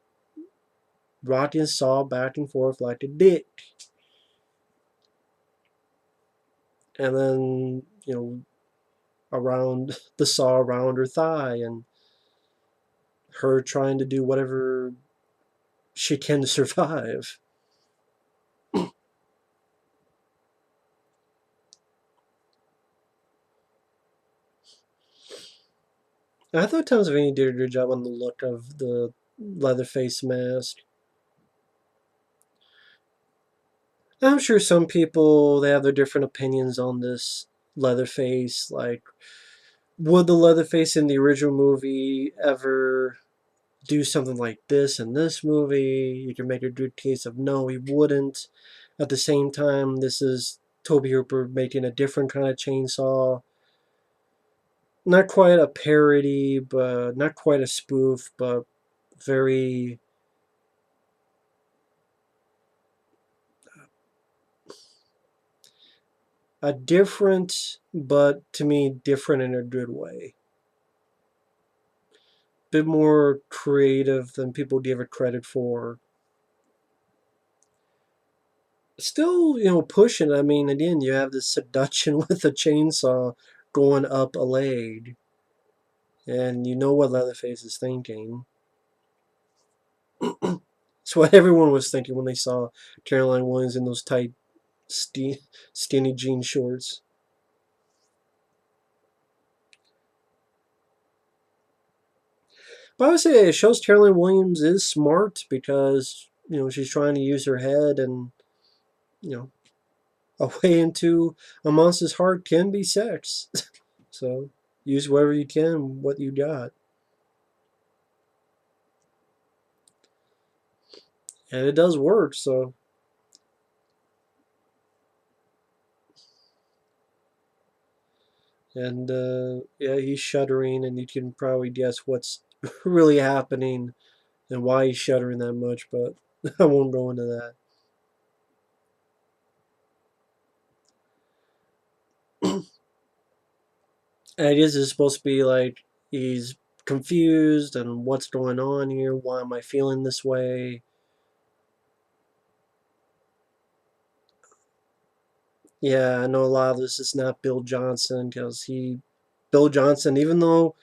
rocking Saw back and forth like a dick. And then, around the saw around her thigh and her trying to do whatever she can survive. I thought Tom Savini did a good job on the look of the Leatherface mask. I'm sure some people they have their different opinions on this Leatherface. Like, would the Leatherface in the original movie ever do something like this in this movie? You can make a good case of no, he wouldn't. At the same time, this is Tobe Hooper making a different kind of chainsaw. Not quite a parody, but not quite a spoof, but very a different, but to me, different in a good way. Bit more creative than people give it credit for. Still, pushing. I mean, again, you have this seduction with a chainsaw going up a leg, and you know what Leatherface is thinking. It's what everyone was thinking when they saw Caroline Williams in those tight, skinny jean shorts. But I would say it shows Caroline Williams is smart because she's trying to use her head, and you know a way into a monster's heart can be sex. So use whatever you can, what you got. And it does work, so. And yeah, he's shuddering, and you can probably guess what's really happening and why he's shuddering that much, but I won't go into that. And I guess it's supposed to be like he's confused and what's going on here? Why am I feeling this way? Yeah, I know a lot of this is not Bill Johnson because Bill Johnson, even though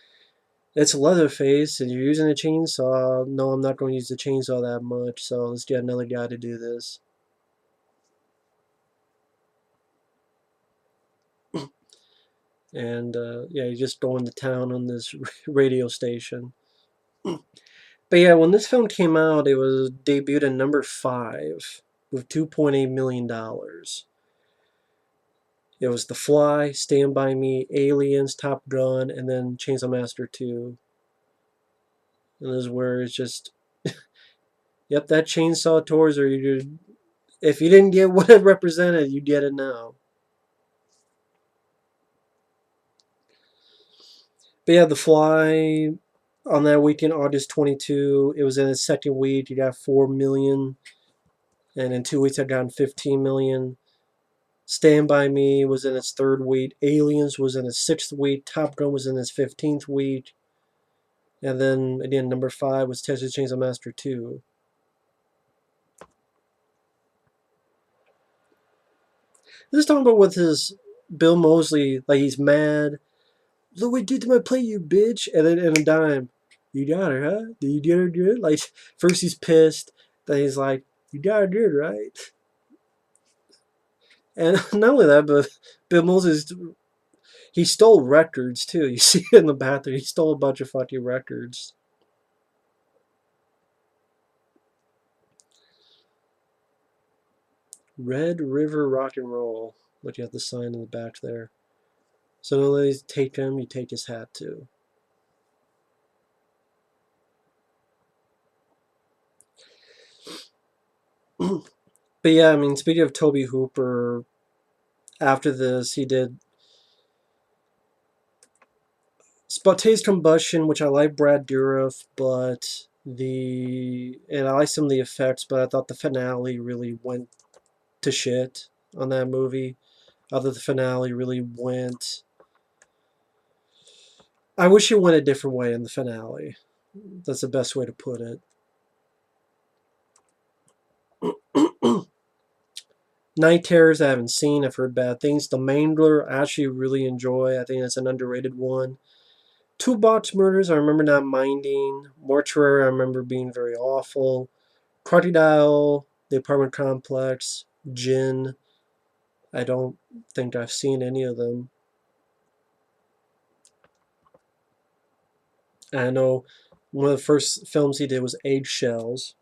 it's Leatherface and you're using a chainsaw, no, I'm not going to use the chainsaw that much, so let's get another guy to do this. And yeah, he's just going to town on this radio station. But yeah, when this film came out, it was debuted at number 5 with $2.8 million. It was The Fly, Stand By Me, Aliens, Top Gun, and then Chainsaw Massacre 2. And this is where it's just, yep, that chainsaw tours, or if you didn't get what it represented, you get it now. But yeah, The Fly on that weekend, August 22, it was in its second week. You got 4 million, and in 2 weeks, I got 15 million. Stand By Me was in its third week. Aliens was in its sixth week. Top Gun was in its 15th week. And then again, number 5 was Texas Chainsaw Massacre 2. This is talking about with his Bill Moseley, like he's mad. Look what you did to my plate, you bitch. And then in a dime, you got her, huh? Did you get her good? Like, first he's pissed, then he's like, you got her good, right? And not only that, but Bill Moseley's, he stole records too. You see it in the bathroom. He stole a bunch of fucking records. Red River Rock and Roll. Look, you have the sign in the back there. So not only take him, you take his hat too. But yeah, I mean, speaking of Tobe Hooper, after this, he did Spontaneous Combustion, which I like Brad Dourif, but and I like some of the effects, but I thought the finale really went to shit on that movie. I thought the finale really went. I wish it went a different way in the finale. That's the best way to put it. Night Terrors I haven't seen. I've heard bad things. The Mangler I actually really enjoy. I think that's an underrated one. Two Box Murders I remember not minding. Mortuary I remember being very awful. Crocodile, the apartment complex, Gin. I don't think I've seen any of them. I know one of the first films he did was Eggshells.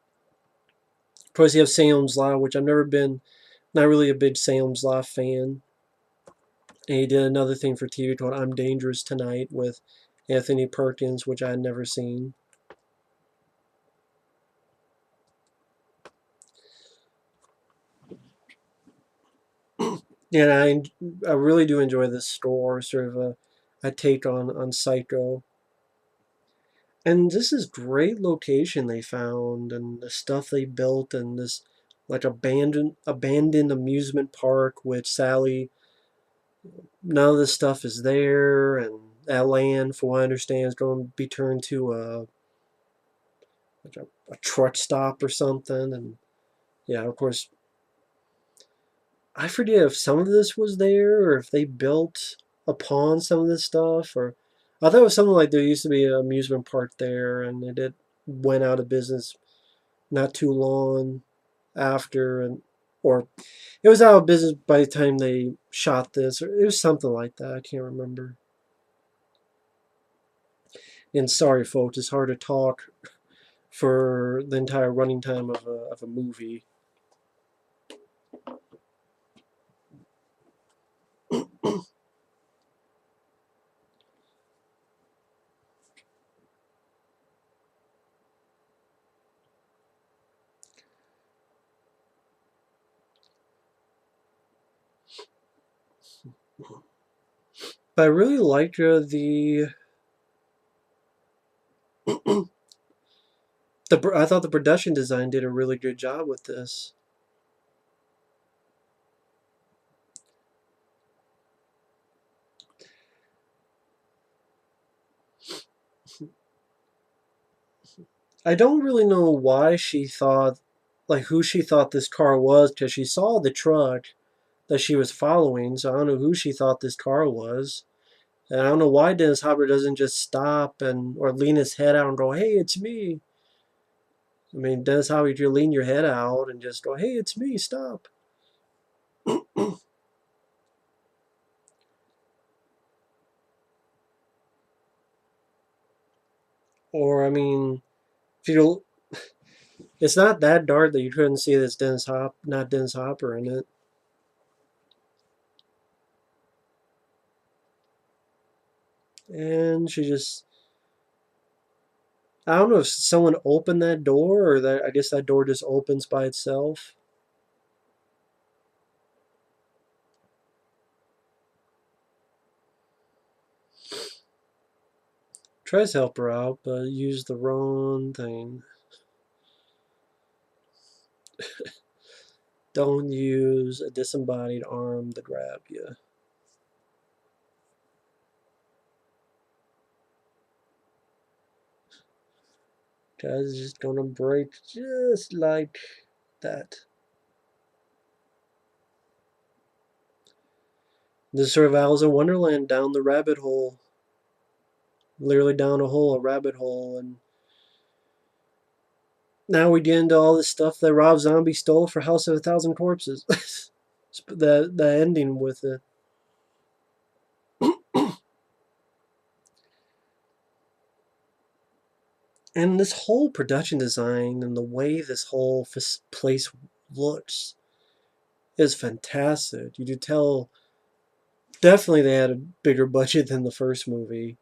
Of course, you have Salem's Lot, which I've never been, not really a big Salem's Lot fan. And he did another thing for TV called I'm Dangerous Tonight with Anthony Perkins, which I had never seen. And I really do enjoy this store, sort of a take on Psycho. And this is great location they found, and the stuff they built, and this like abandoned amusement park, which Sally, none of this stuff is there, and that land, from what I understand, is going to be turned to a truck stop or something. And yeah, of course, I forget if some of this was there or if they built upon some of this stuff, or I thought it was something like there used to be an amusement park there, and it went out of business not too long after, and or it was out of business by the time they shot this, or it was something like that. I can't remember. And sorry, folks, it's hard to talk for the entire running time of a movie. But I really like I thought the production design did a really good job with this. I don't really know why she thought, like who she thought this car was, because she saw the truck that she was following, so I don't know who she thought this car was. And I don't know why Dennis Hopper doesn't just stop and or lean his head out and go, "Hey, it's me." I mean, Dennis Hopper, you lean your head out and just go, "Hey, it's me, stop." Or I mean, if you it's not that dark that you couldn't see this not Dennis Hopper in it. And she just, I don't know if someone opened that door or that I guess that door just opens by itself. Tries to help her out, but used the wrong thing. Don't use a disembodied arm to grab you. Guys, it's just gonna break just like that. This is sort of Alice in Wonderland down the rabbit hole. Literally down a rabbit hole. And now we get into all this stuff that Rob Zombie stole for House of a Thousand Corpses. the ending with it. And this whole production design and the way this whole place looks is fantastic. You do tell, definitely they had a bigger budget than the first movie.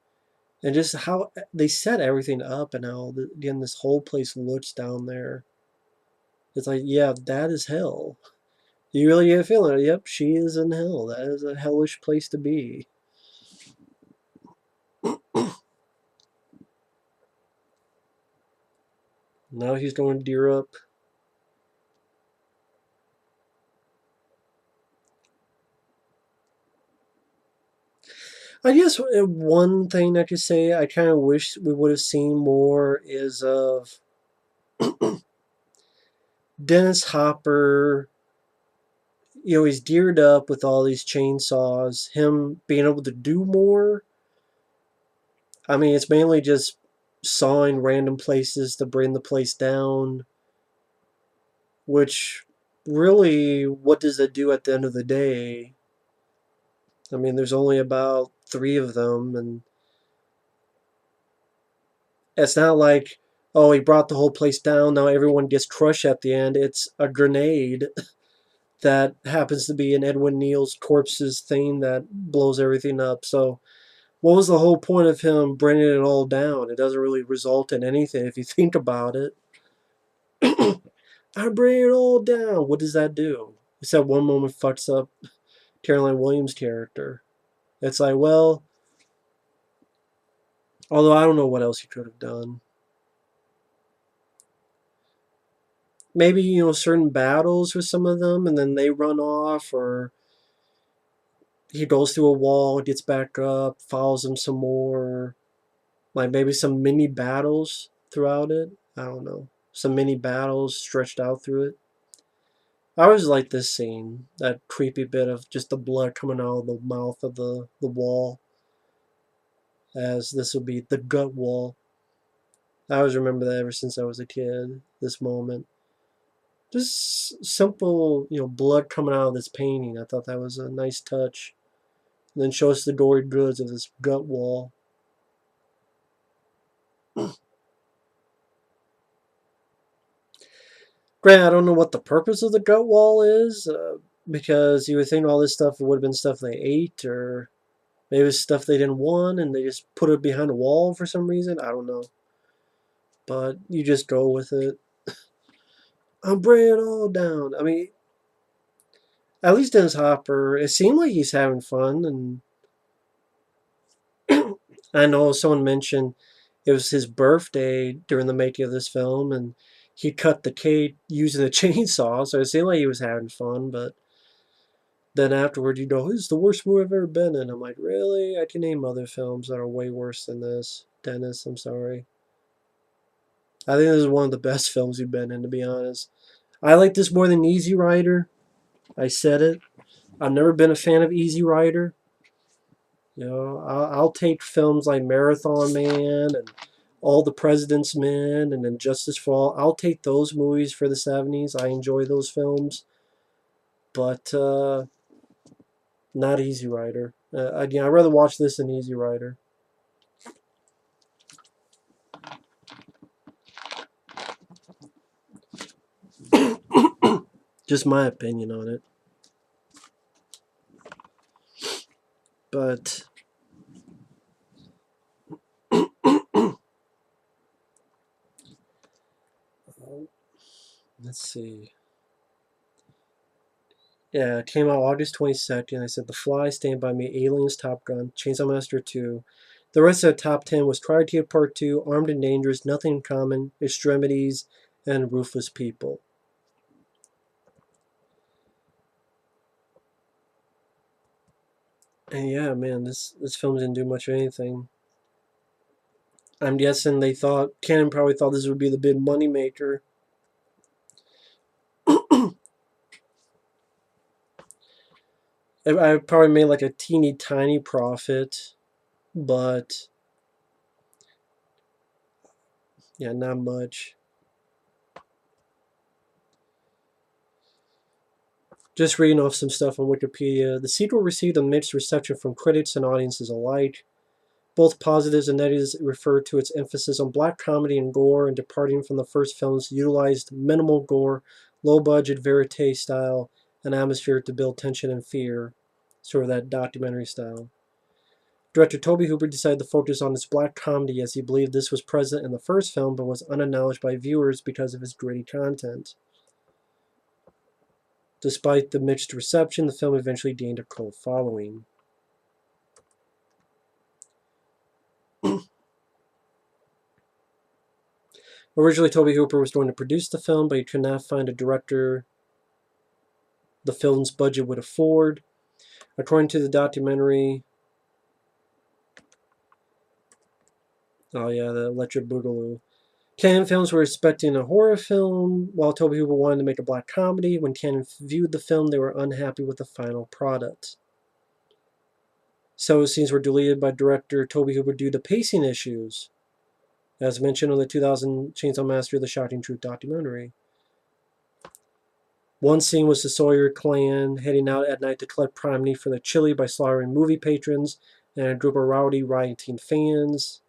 And just how they set everything up and how, again, this whole place looks down there. It's like, yeah, that is hell. You really get a feeling, yep, she is in hell. That is a hellish place to be. Now he's going to deer up. I guess one thing I could say I kind of wish we would have seen more is of Dennis Hopper. You know, he's geared up with all these chainsaws. Him being able to do more. I mean, it's mainly just sawing random places to bring the place down. which really, what does it do at the end of the day? I mean, there's only about 3 of them, and it's not like, oh, he brought the whole place down, now everyone gets crushed at the end. It's a grenade that happens to be an Edwin Neal's corpse's thing that blows everything up. So, what was the whole point of him bringing it all down? It doesn't really result in anything if you think about it. I bring it all down. What does that do? Except one moment fucks up Caroline Williams' character. It's like, well, although I don't know what else he could have done. Maybe, certain battles with some of them and then they run off, or he goes through a wall, gets back up, follows them some more. Like maybe some mini battles throughout it. I don't know. Some mini battles stretched out through it. I always like this scene, that creepy bit of just the blood coming out of the mouth of the wall, as this would be the gut wall. I always remember that ever since I was a kid, this moment. Just simple, blood coming out of this painting. I thought that was a nice touch. And then show us the gory goods of this gut wall. Granted, I don't know what the purpose of the gut wall is, because you would think all this stuff would have been stuff they ate, or maybe it was stuff they didn't want and they just put it behind a wall for some reason. I don't know. But you just go with it. I'm bringing it all down. I mean, at least Dennis Hopper, it seemed like he's having fun. And I know someone mentioned it was his birthday during the making of this film, and he cut the cake using a chainsaw, so it seemed like he was having fun. But then afterward, you go, "This is the worst movie I've ever been in." I'm like, really? I can name other films that are way worse than this. Dennis, I'm sorry. I think this is one of the best films you've been in, to be honest. I like this more than Easy Rider. I said it. I've never been a fan of Easy Rider. I'll take films like Marathon Man and All the President's Men and then Justice for All. I'll take those movies for the 70s. I enjoy those films. But not Easy Rider. Again, I'd rather watch this than Easy Rider. Just my opinion on it. But let's see. Yeah, it came out August 22nd. I said The Fly, Stand By Me, Aliens, Top Gun, Chainsaw Massacre 2. The rest of the top 10 was Karate Part 2, Armed and Dangerous, Nothing in Common, Extremities, and Ruthless People. And yeah, man, this film didn't do much of anything. I'm guessing Canon probably thought this would be the big moneymaker. I probably made like a teeny tiny profit, but yeah, not much. Just reading off some stuff on Wikipedia. The sequel received a mixed reception from critics and audiences alike. Both positives and negatives refer to its emphasis on black comedy and gore, and departing from the first film's utilized minimal gore, low-budget vérité style, and atmosphere to build tension and fear, sort of that documentary style. Director Tobe Hooper decided to focus on its black comedy as he believed this was present in the first film but was unacknowledged by viewers because of its gritty content. Despite the mixed reception, the film eventually gained a cult following. Originally, Tobe Hooper was going to produce the film, but he could not find a director the film's budget would afford. According to the documentary, the Electric Boogaloo, Cannon Films were expecting a horror film, while Tobe Hooper wanted to make a black comedy. When Cannon viewed the film, they were unhappy with the final product. Several scenes were deleted by director Tobe Hooper due to pacing issues, as mentioned on the 2000 Chainsaw Massacre: The Shocking Truth documentary. One scene was the Sawyer clan heading out at night to collect prime meat for the chili by slaughtering movie patrons and a group of rowdy, rioting fans.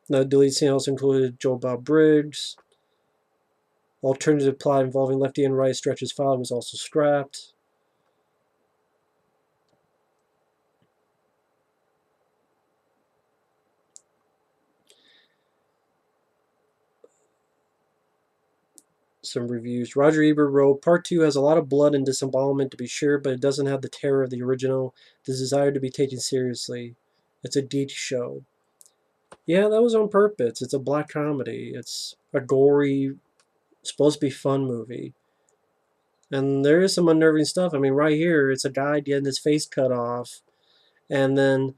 The deleted scene also included Joe Bob Briggs. Alternative plot involving Lefty and Right Stretch's father was also scrapped. Some reviews. Roger Ebert wrote, Part 2 has a lot of blood and disembowelment to be sure, but it doesn't have the terror of the original, the desire to be taken seriously. It's a deep show. Yeah, that was on purpose. It's a black comedy. It's a gory, supposed to be fun movie. And there is some unnerving stuff. I mean, right here, it's a guy getting his face cut off. And then,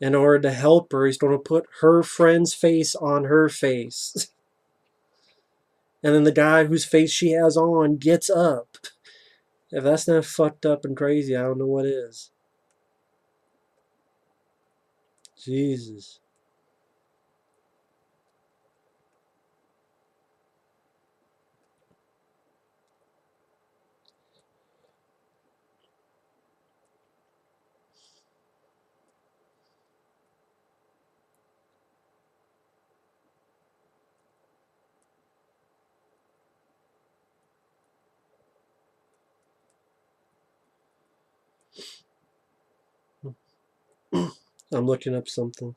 in order to help her, he's going to put her friend's face on her face. And then the guy whose face she has on gets up. If that's not fucked up and crazy, I don't know what is. Jesus. I'm looking up something.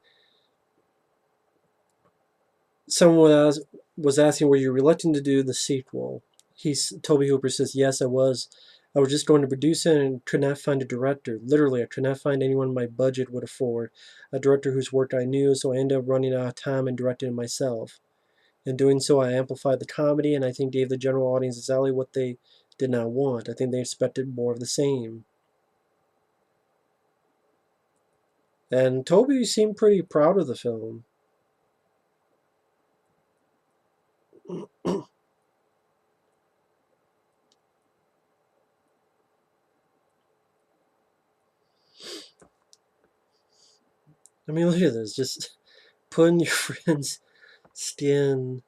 Someone was asking, were you reluctant to do the sequel? Tobe Hooper says, yes, I was. I was just going to produce it and could not find a director. Literally, I could not find anyone my budget would afford. A director whose work I knew, so I ended up running out of time and directing it myself. In doing so, I amplified the comedy and I think gave the general audience exactly what they did not want. I think they expected more of the same. And Toby seemed pretty proud of the film. I mean, look at this. Just putting your friend's skin.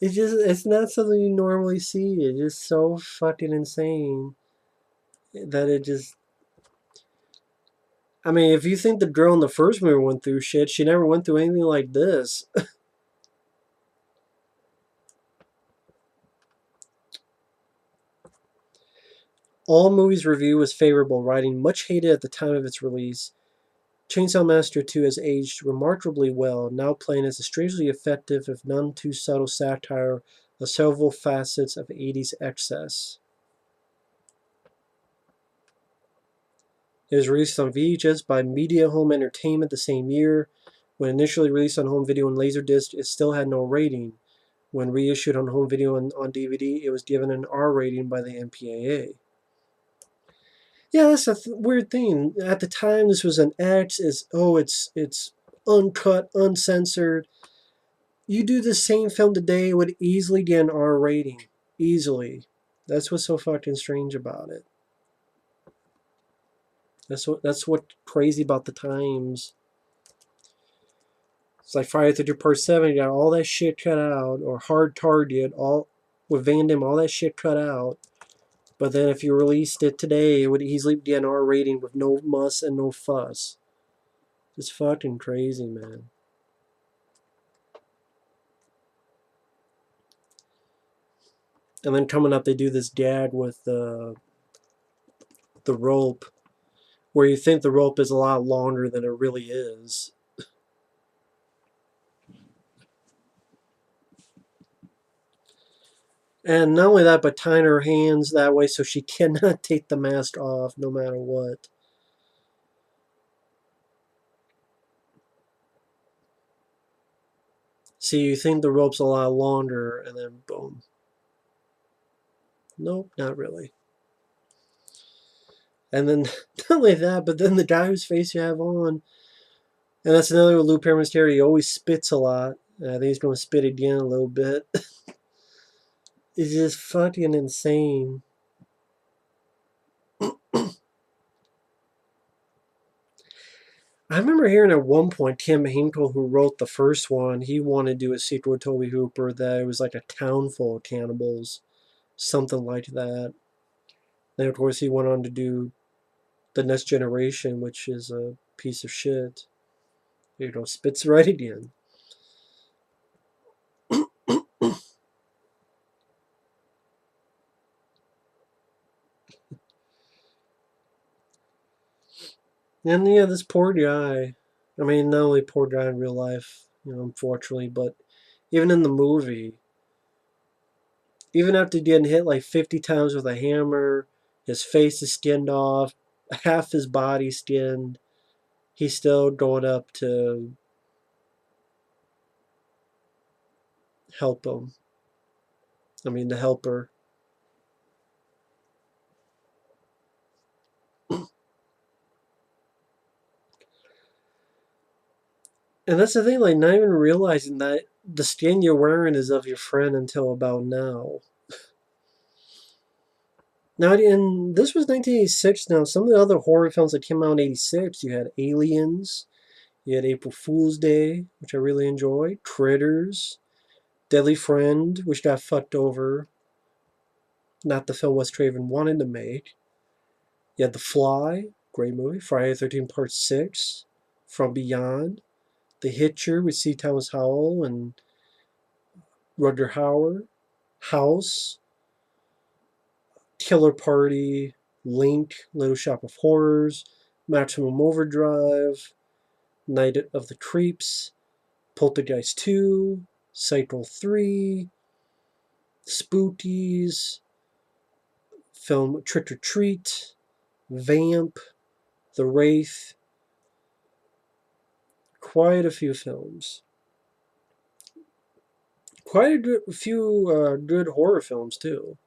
It's not something you normally see. It's just so fucking insane that it just. I mean, if you think the girl in the first movie went through shit, she never went through anything like this. All Movies Review was favorable, writing much hated at the time of its release. Chainsaw Massacre 2 has aged remarkably well, now playing as a strangely effective, if none too subtle satire of several facets of 80s excess. It was released on VHS by Media Home Entertainment the same year. When initially released on home video and Laserdisc, it still had no rating. When reissued on home video and on DVD, it was given an R rating by the MPAA. Yeah, that's a weird thing. At the time, this was an X. It's uncut, uncensored. You do the same film today, it would easily get an R rating. Easily. That's what's so fucking strange about it. That's what crazy about the times. It's like Friday the 13th Part 7, you got all that shit cut out, or Hard Target, all with Van Damme, all that shit cut out. But then if you released it today, it would easily get an R rating with no muss and no fuss. It's fucking crazy, man. And then coming up, they do this gag with the rope, where you think the rope is a lot longer than it really is. And not only that, but tying her hands that way so she cannot take the mask off no matter what. See, you think the rope's a lot longer, and then boom. Nope, not really. And then, not only that, but then the guy whose face you have on, and that's another Lou Pearlman's theory, he always spits a lot. And I think he's going to spit again a little bit. It's just fucking insane. I remember hearing at one point Tim Hinkle, who wrote the first one, he wanted to do a sequel with Tobe Hooper that it was like a town full of cannibals, something like that. Then of course he went on to do The Next Generation, which is a piece of shit. Spits right again. And yeah, this poor guy. I mean, not only poor guy in real life, unfortunately, but even in the movie, even after getting hit like 50 times with a hammer, his face is skinned off, half his body skinned, he's still going up to help him. I mean, the helper. And that's the thing, like, not even realizing that the skin you're wearing is of your friend until about now. Now, and this was 1986. Now, some of the other horror films that came out in 86, you had Aliens, you had April Fool's Day, which I really enjoyed, Critters, Deadly Friend, which got fucked over. Not the film Wes Craven wanted to make. You had The Fly, great movie, Friday the 13th Part 6, From Beyond, The Hitcher with C. Thomas Howell and Rutger Hauer, House, Killer Party, Link, Little Shop of Horrors, Maximum Overdrive, Night of the Creeps, Poltergeist 2, Cycle 3, Spookies, film Trick or Treat, Vamp, The Wraith, quite a few films. Quite a few good horror films, too.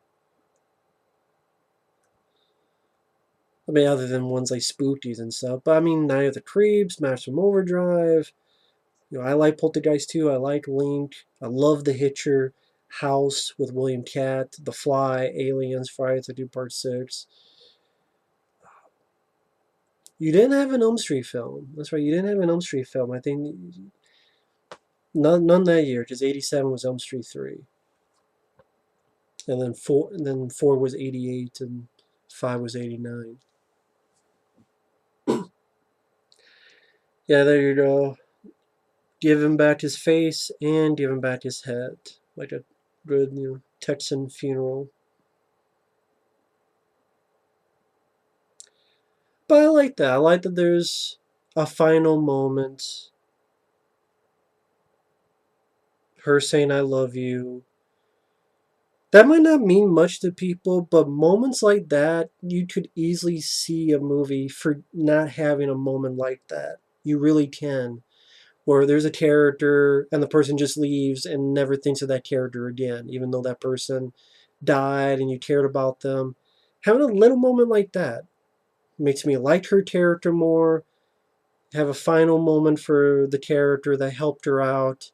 I mean, other than ones like Spookies and stuff. But I mean, Night of the Creeps, Maximum Overdrive. I like Poltergeist 2. I like Link. I love The Hitcher, House with William Catt, The Fly, Aliens, Friday the 13th Part 6. You didn't have an Elm Street film. That's right. You didn't have an Elm Street film. I think none that year, because '87 was Elm Street 3, and then four was '88, and 5 was '89. Yeah, there you go. Give him back his face and give him back his head, like a good Texan funeral. But I like that. I like that there's a final moment. Her saying "I love you." That might not mean much to people, but moments like that, you could easily see a movie for not having a moment like that. You really can. Where there's a character and the person just leaves and never thinks of that character again, even though that person died and you cared about them. Having a little moment like that makes me like her character more, have a final moment for the character that helped her out.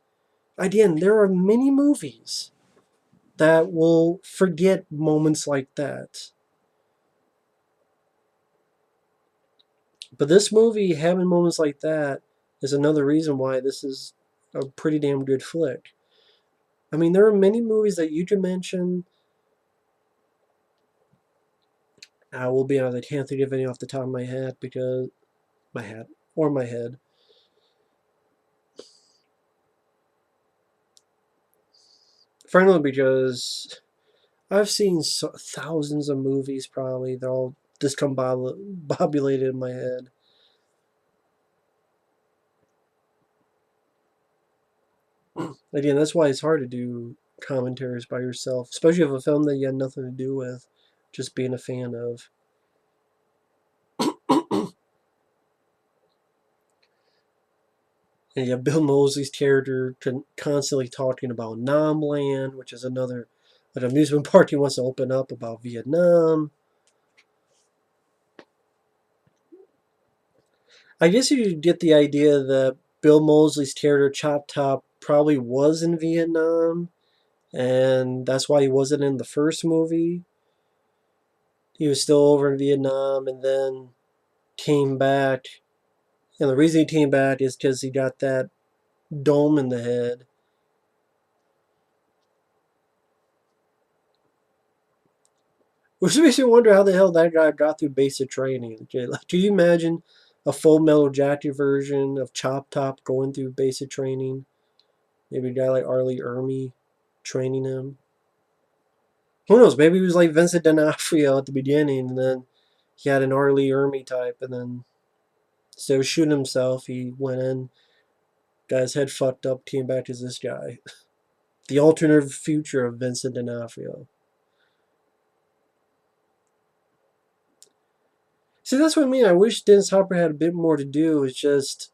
Again, there are many movies that will forget moments like that. But this movie, having moments like that, is another reason why this is a pretty damn good flick. I mean, there are many movies that you can mention. I will be honest, I can't think of any off the top of my head because my head. Frankly, because I've seen thousands of movies. Probably they're all discombobulated in my head. Again, that's why it's hard to do commentaries by yourself, especially of a film that you had nothing to do with, just being a fan of. And you have Bill Moseley's character constantly talking about Nam Land, which is an amusement park he wants to open up about Vietnam. I guess you get the idea that Bill Moseley's character Chop Top probably was in Vietnam, and that's why he wasn't in the first movie. He was still over in Vietnam and then came back And the reason he came back is because he got that dome in the head. Which makes me wonder how the hell that guy got through basic training. Okay, like, do you imagine a Full Metal Jacket version of Chop Top going through basic training? Maybe a guy like Arlie Ermy training him. Who knows? Maybe he was like Vincent D'Onofrio at the beginning, and then he had an Arlie Ermy type, and then instead of shooting himself, he went in, got his head fucked up, came back as this guy. The alternate future of Vincent D'Onofrio. See, that's what I mean. I wish Dennis Hopper had a bit more to do. It's just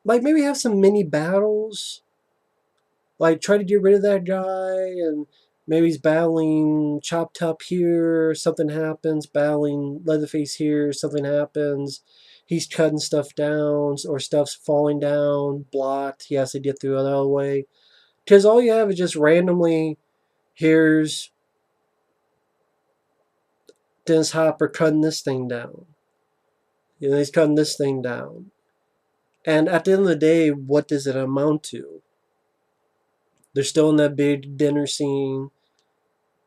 like maybe have some mini battles. Like try to get rid of that guy, and maybe he's battling Chopped Up here, something happens, battling Leatherface here, something happens. He's cutting stuff down, or stuff's falling down, blocked. He has to get through another way. Because all you have is just randomly, here's Dennis Hopper cutting this thing down. He's cutting this thing down. And at the end of the day, what does it amount to? They're still in that big dinner scene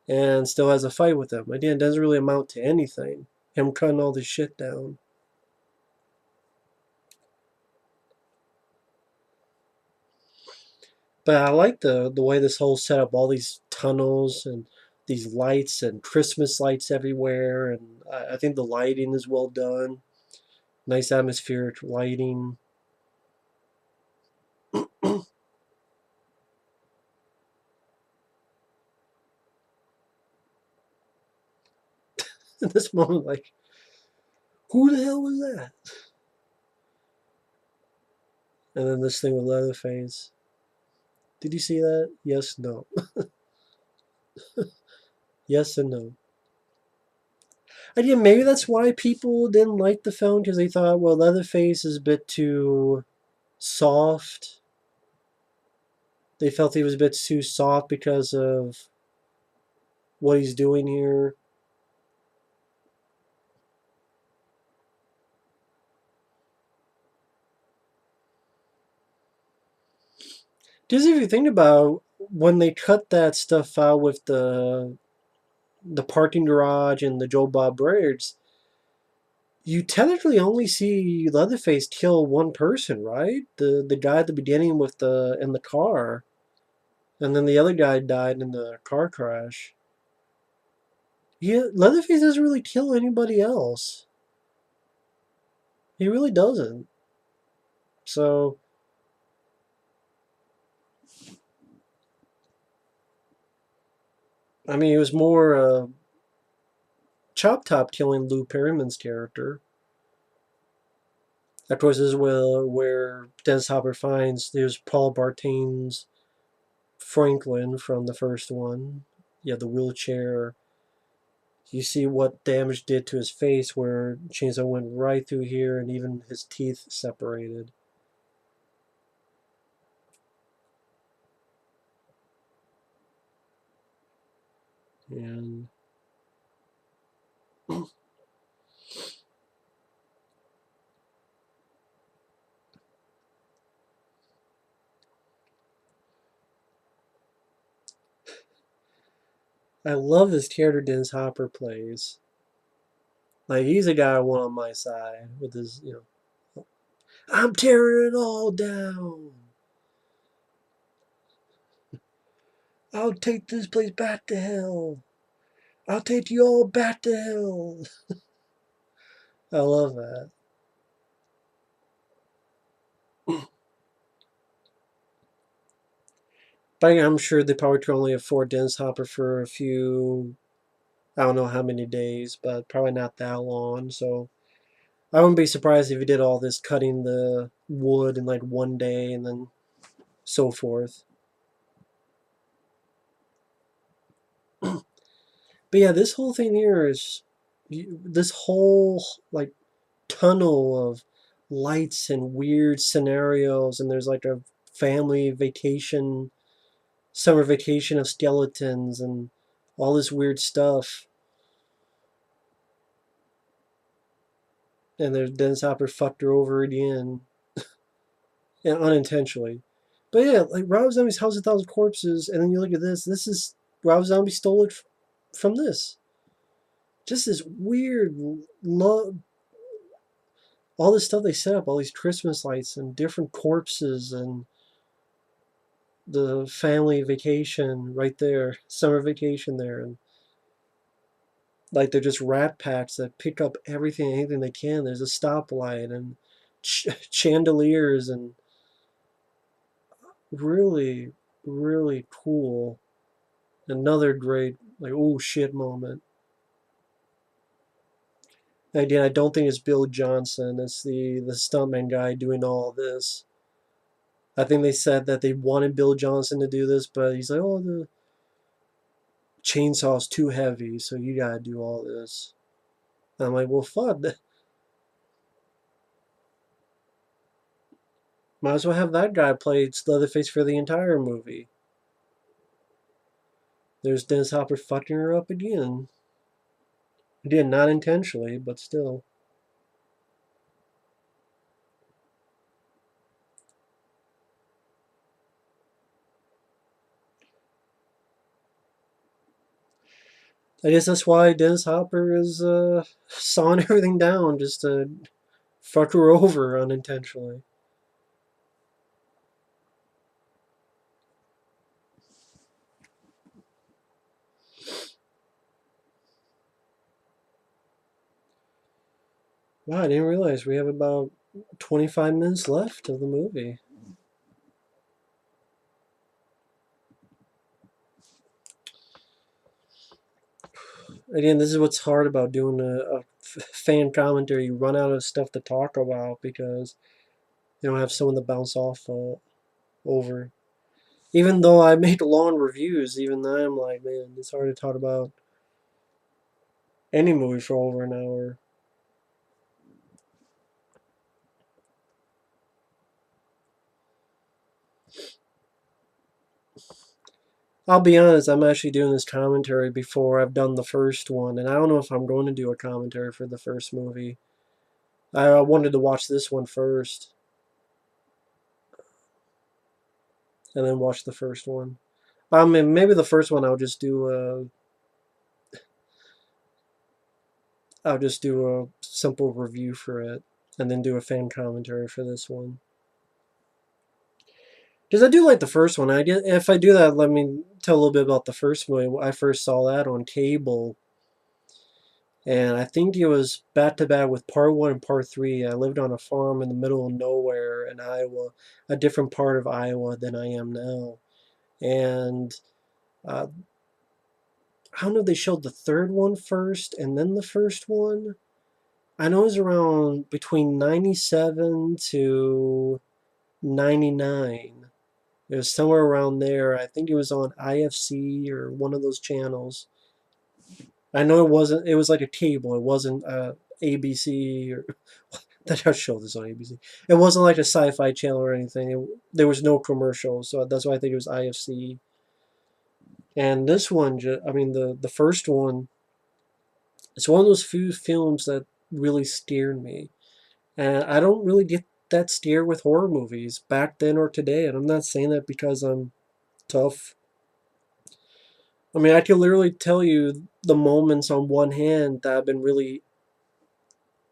and still has a fight with him. Again, it doesn't really amount to anything. Him cutting all this shit down. But I like the way this whole setup, all these tunnels and these lights and Christmas lights everywhere, and I think the lighting is well done. Nice atmospheric lighting. In this moment, like, who the hell was that? And then this thing with Leatherface. Did you see that? Yes, no. Yes and no. Again, maybe that's why people didn't like the film, because they thought, well, Leatherface is a bit too soft. They felt he was a bit too soft because of what he's doing here. Because if you think about when they cut that stuff out with the parking garage and the Joe Bob Briggs, you technically only see Leatherface kill one person, right? The guy at the beginning with the in the car, and then the other guy died in the car crash. Yeah, Leatherface doesn't really kill anybody else. He really doesn't. So, I mean, it was more Chop Top killing Lou Perryman's character. Of course, this is where Dennis Hopper finds there's Paul Bartane's Franklin from the first one. Yeah, the wheelchair. You see what damage did to his face, where chainsaw went right through here, and even his teeth separated. And I love this character Dennis Hopper plays. Like he's a guy I want on my side with his, I'm tearing it all down. I'll take this place back to hell. I'll take you all back to hell. I love that. But I'm sure they probably could only afford Dennis Hopper for a few, I don't know how many days, but probably not that long. So I wouldn't be surprised if he did all this cutting the wood in like one day and then so forth. But yeah, this whole thing here is this whole like tunnel of lights and weird scenarios, and there's like a family vacation, summer vacation of skeletons, and all this weird stuff. and there's Dennis Hopper fucked her over again, and unintentionally. But yeah, like Rob Zombie's House of Thousand Corpses, and then you look at this. This is Rob Zombie stole it from this. Just this weird love. All this stuff they set up, all these Christmas lights and different corpses and the family vacation right there, summer vacation there, and like they're just rat packs that pick up everything, anything they can. There's a stoplight and chandeliers and really, really cool. Another great like oh shit moment. Again, I don't think it's Bill Johnson. It's the stuntman guy doing all this. I think they said that they wanted Bill Johnson to do this, but he's like, oh, the chainsaw's too heavy, so you gotta do all this. And I'm like, well, fuck. Might as well have that guy play Leatherface for the entire movie. There's Dennis Hopper fucking her up again. Again, not intentionally, but still. I guess that's why Dennis Hopper is sawing everything down just to fuck her over unintentionally. Wow, I didn't realize we have about 25 minutes left of the movie. Again, this is what's hard about doing a fan commentary. You run out of stuff to talk about because you don't have someone to bounce off over. Even though I made long reviews, even then I'm like, man, it's hard to talk about any movie for over an hour. I'll be honest, I'm actually doing this commentary before I've done the first one, and I don't know if I'm going to do a commentary for the first movie. I wanted to watch this one first, and then watch the first one. I mean, maybe the first one I'll just do a simple review for it, and then do a fan commentary for this one. Because I do like the first one. If I do that, let me tell a little bit about the first movie. I first saw that on cable, and I think it was back to back with part one and part three. I lived on a farm in the middle of nowhere in Iowa, a different part of Iowa than I am now. And uh, I don't know if they showed the third one first and then the first one. I know it was around between 97 to 99. It was somewhere around there. I think it was on IFC or one of those channels. I know it wasn't. It was like a cable. It wasn't ABC or that I showed this on ABC. It wasn't like a sci-fi channel or anything. There was no commercials, so that's why I think it was IFC. And this one, I mean the first one, it's one of those few films that really scared me. And I don't really get that scared with horror movies back then or today. And I'm not saying that because I'm tough. I mean, I can literally tell you the moments on one hand that have been really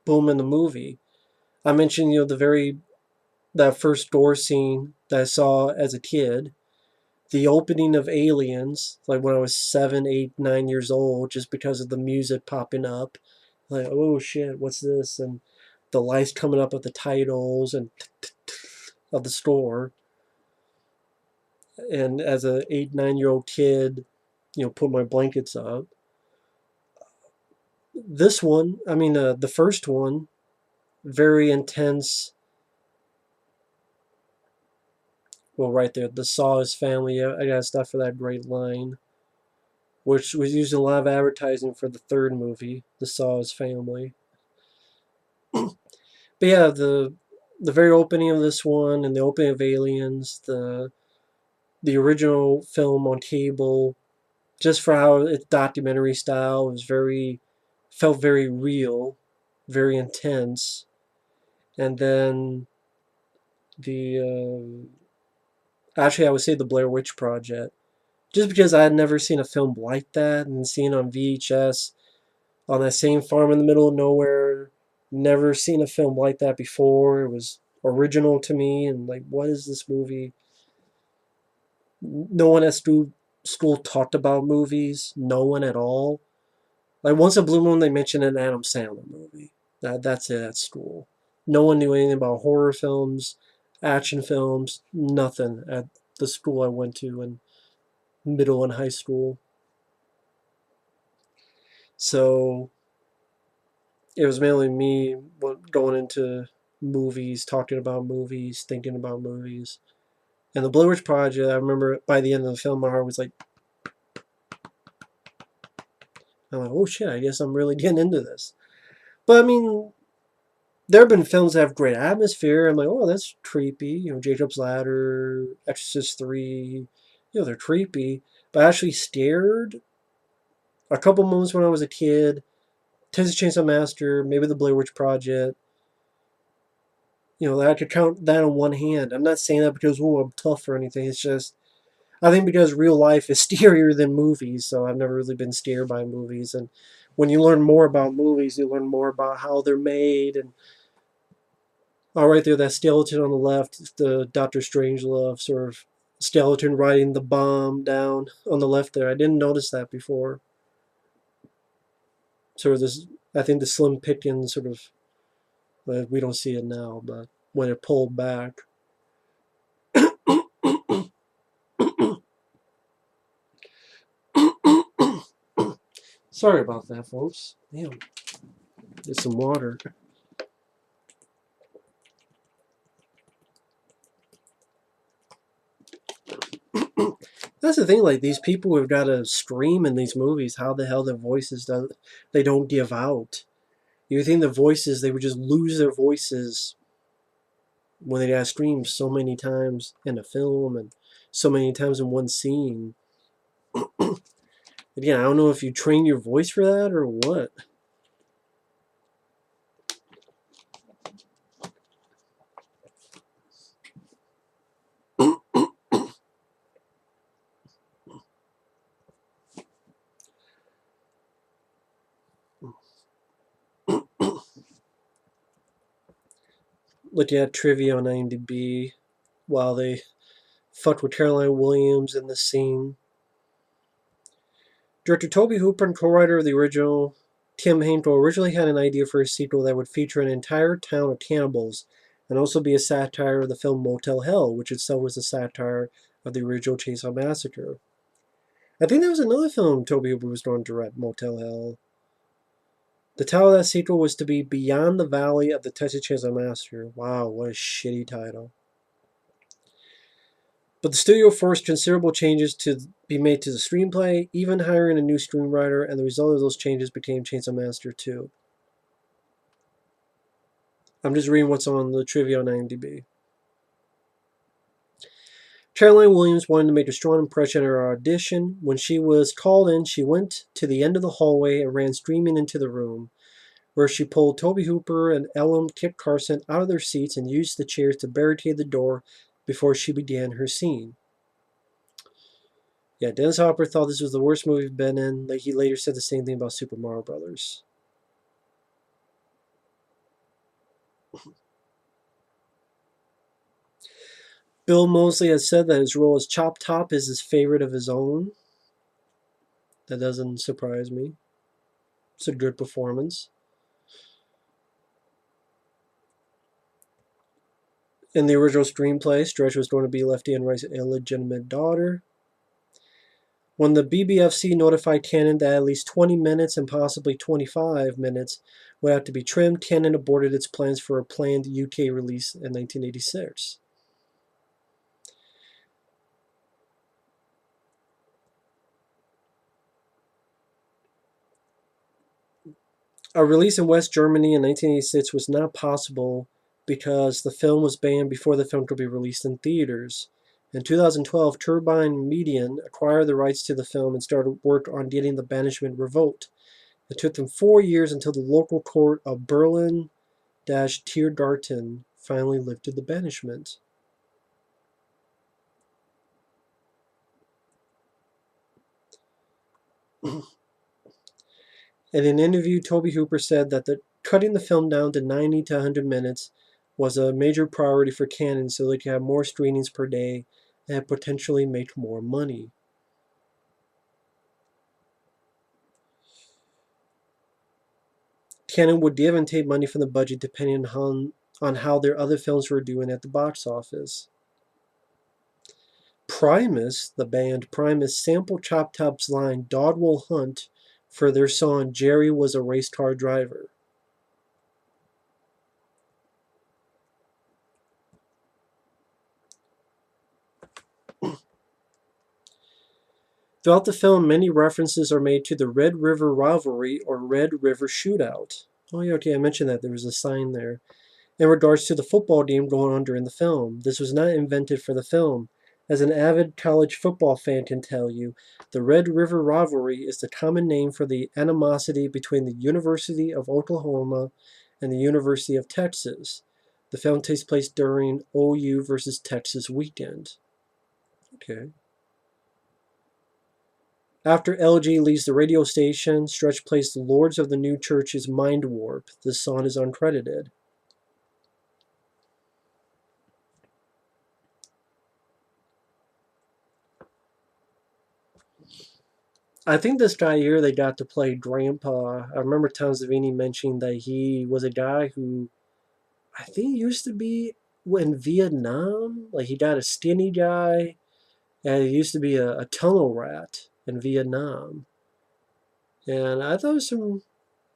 boom in the movie. I mentioned, that first gore scene that I saw as a kid, the opening of Aliens, like when I was 7, 8, 9 years old, just because of the music popping up, like oh shit, what's this? And the lights coming up at the titles and of the store. And as a 8, 9 year old kid, put my blankets up. This one, I mean, the first one, very intense. Well, right there, the Saw is family. I got stuff for that great line, which was used in a lot of advertising for the third movie, The Saw is family. But yeah, the very opening of this one and the opening of Aliens, the original film on cable, just for how it's documentary style, was felt very real. very intense. And then the actually, I would say the Blair Witch Project, just because I had never seen a film like that, and seeing on VHS on that same farm in the middle of nowhere. Never seen a film like that before. It was original to me, and like, what is this movie? No one at school talked about movies. No one at all. Like once a blue moon, they mentioned an Adam Sandler movie. That's it at school. No one knew anything about horror films, action films, nothing at the school I went to in middle and high school. So it was mainly me going into movies, talking about movies, thinking about movies. And the Blair Witch Project, I remember by the end of the film, my heart was like, I'm like, oh shit, I guess I'm really getting into this. But I mean, there have been films that have great atmosphere. I'm like, oh, that's creepy. Jacob's Ladder, Exorcist 3, they're creepy. But I actually scared a couple moments when I was a kid. Texas Chainsaw Massacre, maybe the Blair Witch Project. I could count that on one hand. I'm not saying that because, I'm tough or anything. It's just, I think because real life is scarier than movies, so I've never really been scared by movies. And when you learn more about movies, you learn more about how they're made. And right there, that skeleton on the left, the Doctor Strangelove sort of skeleton riding the bomb down on the left there. I didn't notice that before. Sort of this, I think the Slim Pickens sort of, we don't see it now, but when it pulled back. Sorry about that, folks. Damn. Get some water. That's the thing, like these people who've got to scream in these movies, how the hell their voices they don't give out. You would think the voices, they would just lose their voices when they got to scream so many times in a film and so many times in one scene. Again, I don't know if you train your voice for that or what. Looking at trivia on IMDb while they fucked with Caroline Williams in the scene. Director Tobe Hooper and co-writer of the original, Tim Hinkle, originally had an idea for a sequel that would feature an entire town of cannibals and also be a satire of the film Motel Hell, which itself was a satire of the original Chainsaw Massacre. I think there was another film Tobe Hooper was going to direct, Motel Hell. The title of that sequel was to be Beyond the Valley of the Texas Chainsaw Massacre. Wow, what a shitty title. But the studio forced considerable changes to be made to the screenplay, even hiring a new screenwriter, and the result of those changes became Chainsaw Massacre 2. I'm just reading what's on the trivia on IMDb. Caroline Williams wanted to make a strong impression at her audition. When she was called in, she went to the end of the hallway and ran screaming into the room, where she pulled Tobe Hooper and Ellen kicked Carson out of their seats and used the chairs to barricade the door before she began her scene. Yeah, Dennis Hopper thought this was the worst movie he'd been in. Like, he later said the same thing about Super Mario Brothers. Bill Moseley has said that his role as Chop Top is his favorite of his own. That doesn't surprise me. It's a good performance. In the original screenplay, Stretch was going to be Lefty and Wright's illegitimate daughter. When the BBFC notified Cannon that at least 20 minutes and possibly 25 minutes would have to be trimmed, Cannon aborted its plans for a planned UK release in 1986. A release in West Germany in 1986 was not possible because the film was banned before the film could be released in theaters. In 2012, Turbine Median acquired the rights to the film and started work on getting the banishment revoked. It took them 4 years until the local court of Berlin-Tiergarten finally lifted the banishment. In an interview, Tobe Hooper said that cutting the film down to 90 to 100 minutes was a major priority for Cannon so they could have more screenings per day and potentially make more money. Cannon would give and take money from the budget depending on how their other films were doing at the box office. Primus, the band Primus, sampled Chop Top's line "Dog Will Hunt" for their song "Jerry Was a Race Car Driver." Throughout the film, many references are made to the Red River Rivalry or Red River Shootout. Oh yeah, okay, I mentioned that. There was a sign there. In regards to the football game going on during the film, this was not invented for the film. As an avid college football fan can tell you, the Red River Rivalry is the common name for the animosity between the University of Oklahoma and the University of Texas. The film takes place during OU versus Texas weekend. Okay. After LG leaves the radio station, Stretch plays the Lords of the New Church's Mind Warp. This song is uncredited. I think this guy here they got to play Grandpa. I remember Tom Savini mentioning that he was a guy who I think used to be in Vietnam. Like he got a skinny guy, and he used to be a tunnel rat in Vietnam. And I thought it was some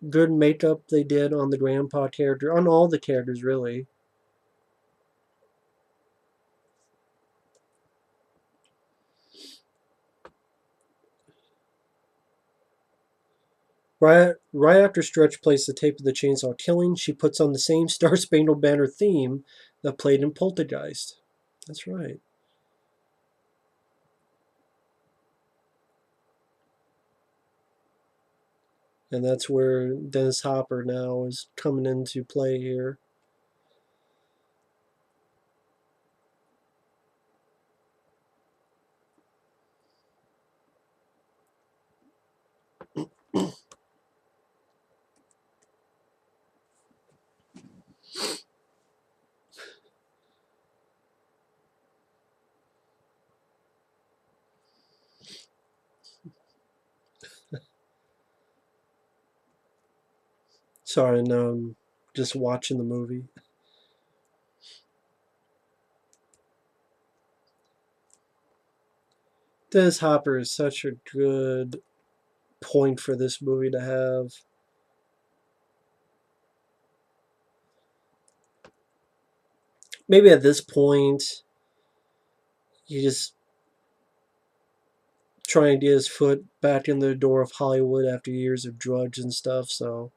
good makeup they did on the Grandpa character, on all the characters really. Right after Stretch plays the tape of the chainsaw killing, she puts on the same Star Spangled Banner theme that played in Poltergeist. That's right. And that's where Dennis Hopper now is coming into play here. Sorry, now I'm just watching the movie. Dennis Hopper is such a good point for this movie to have. Maybe at this point, he just trying to get his foot back in the door of Hollywood after years of drugs and stuff. So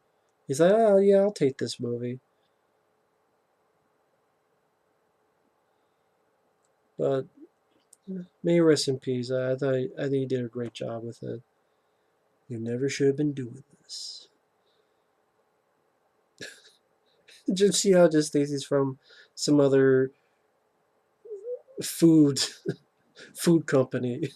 he's like, oh yeah, I'll take this movie. But may he rest in peace. I think he did a great job with it. You never should have been doing this. Jim Siedow just thinks he's from some other food food company.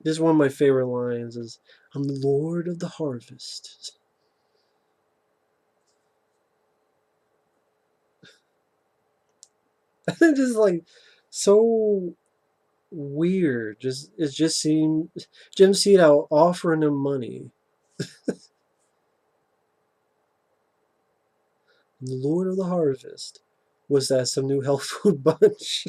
This is one of my favorite lines is I'm the Lord of the Harvest. Just like so weird. It just seemed Jim Siedow offering him money. The Lord of the Harvest. Was that some new health food bunch?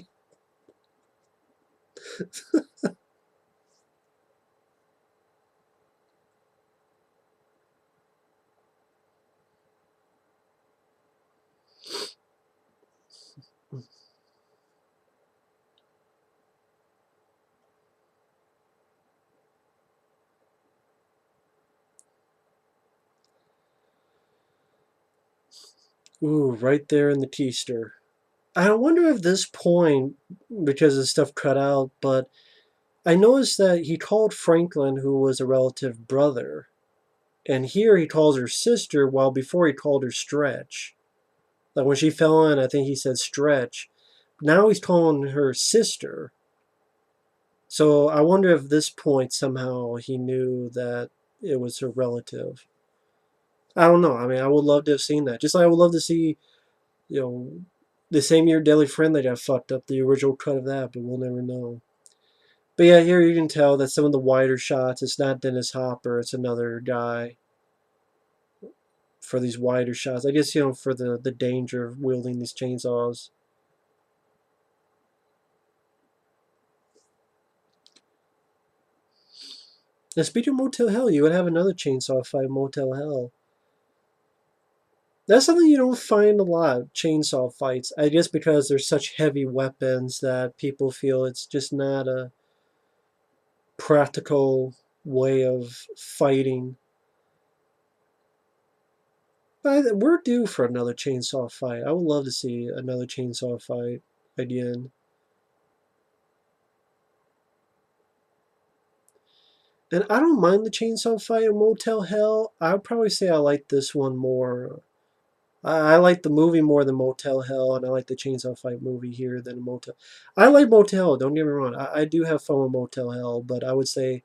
Ooh, right there in the keister. I wonder if this point, because of stuff cut out, but I noticed that he called Franklin, who was a relative, brother. And here he calls her sister, while before he called her Stretch. Like when she fell in, I think he said Stretch. Now he's calling her sister. So I wonder if this point somehow he knew that it was her relative. I don't know. I mean, I would love to have seen that. Just like I would love to see, you know, the same year Deadly Friend they got fucked up, the original cut of that, but we'll never know. But yeah, here you can tell that some of the wider shots, it's not Dennis Hopper, it's another guy for these wider shots. I guess, for the danger of wielding these chainsaws. Now, speaking of Motel Hell, you would have another chainsaw fight in Motel Hell. That's something you don't find a lot, chainsaw fights. I guess because they're such heavy weapons that people feel it's just not a practical way of fighting. But we're due for another chainsaw fight. I would love to see another chainsaw fight again. And I don't mind the chainsaw fight in Motel Hell. I would probably say I like this one more. I like the movie more than Motel Hell, and I like the chainsaw fight movie here than Motel. I like Motel Hell, don't get me wrong. I do have fun with Motel Hell, but I would say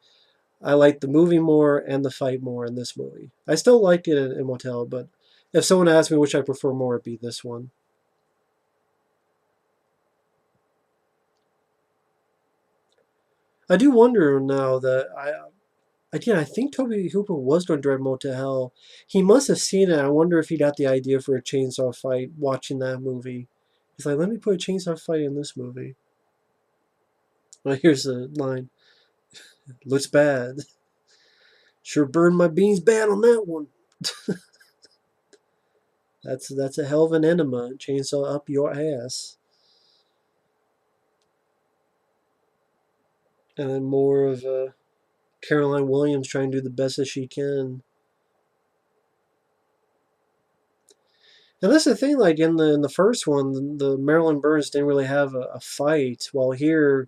I like the movie more and the fight more in this movie. I still liked it in Motel, but if someone asked me which I prefer more, it'd be this one. I do wonder now that I think Tobe Hooper was going to direct Motel Hell. He must have seen it. I wonder if he got the idea for a chainsaw fight watching that movie. He's like, let me put a chainsaw fight in this movie. Well, here's the line. Looks bad. Sure burned my beans bad on that one. That's a hell of an enema. Chainsaw up your ass. And then more of Caroline Williams trying to do the best that she can. And that's the thing, like in the first one, the Marilyn Burns didn't really have a fight. While here,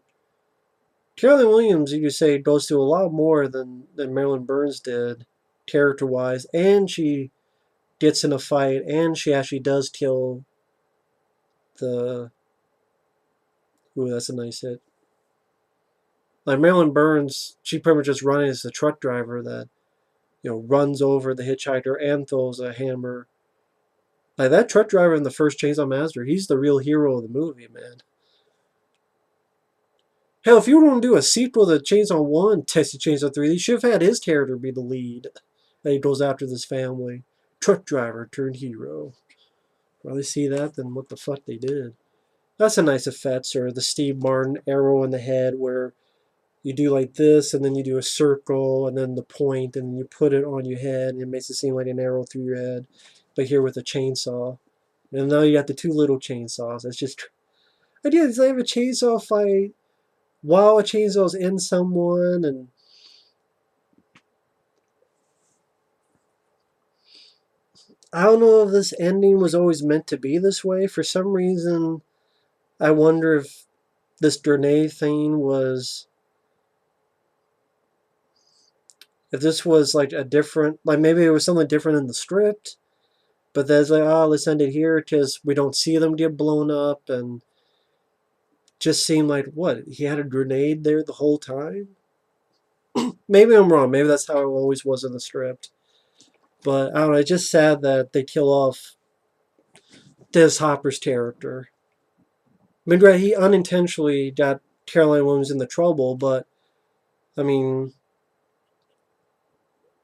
Caroline Williams, you could say, goes through a lot more than Marilyn Burns did, character wise, and she gets in a fight, and she actually does kill the. Ooh, that's a nice hit. Like Marilyn Burns, she pretty much just running as the truck driver that runs over the hitchhiker and throws a hammer. Like that truck driver in the first Chainsaw Massacre, he's the real hero of the movie, man. Hell, if you were going to do a sequel to Chainsaw 1, Texas Chainsaw 3, they should have had his character be the lead. And he goes after this family. Truck driver turned hero. Rather see that than what the fuck they did. That's a nice effect, or the Steve Martin arrow in the head where you do like this, and then you do a circle, and then the point, and you put it on your head, and it makes it seem like an arrow through your head. But here with a chainsaw. And now you got the two little chainsaws. That's just. Idea is they have a chainsaw fight while a chainsaw's in someone, and I don't know if this ending was always meant to be this way. For some reason, I wonder if this grenade thing was. If this was like a different. Like maybe it was something different in the script. But there's like, oh, let's end it here because we don't see them get blown up. And just seemed like, what? He had a grenade there the whole time? Maybe I'm wrong. Maybe that's how it always was in the script. But I don't know. It's just sad that they kill off Des Hopper's character. I mean, right, he unintentionally got Caroline Williams in the trouble, but I mean,